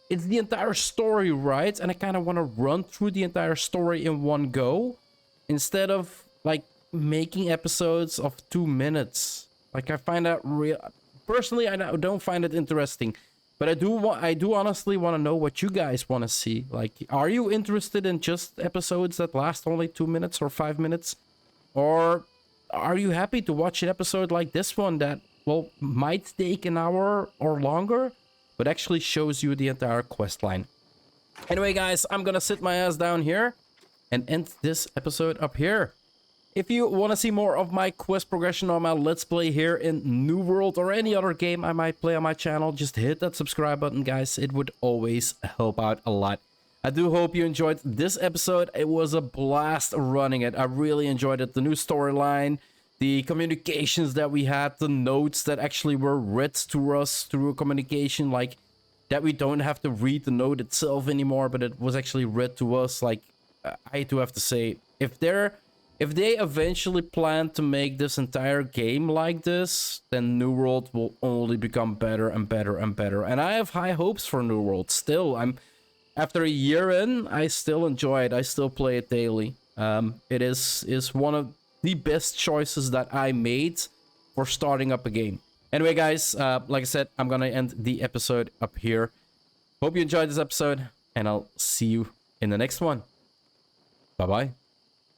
it's the entire story, right? And I kind of want to run through the entire story in one go instead of like making episodes of 2 minutes. Like I find that personally, I don't find it interesting. But I do honestly want to know what you guys want to see. Like, are you interested in just episodes that last only 2 minutes or 5 minutes? Or are you happy to watch an episode like this one that, well, might take an hour or longer, but actually shows you the entire quest line? Anyway, guys, I'm gonna sit my ass down here and end this episode up here. If you want to see more of my quest progression on my Let's Play here in New World or any other game I might play on my channel, just hit that subscribe button, guys. It would always help out a lot. I do hope you enjoyed this episode. It was a blast running it. I really enjoyed it. The new storyline, the communications that we had, the notes that actually were read to us through a communication, like that we don't have to read the note itself anymore, but it was actually read to us. Like, I do have to say, if they eventually plan to make this entire game like this, then New World will only become better and better and better. And I have high hopes for New World. Still, after a year in, I still enjoy it. I still play it daily. It is one of the best choices that I made for starting up a game. Anyway, guys, like I said, I'm gonna end the episode up here. Hope you enjoyed this episode, and I'll see you in the next one. Bye-bye.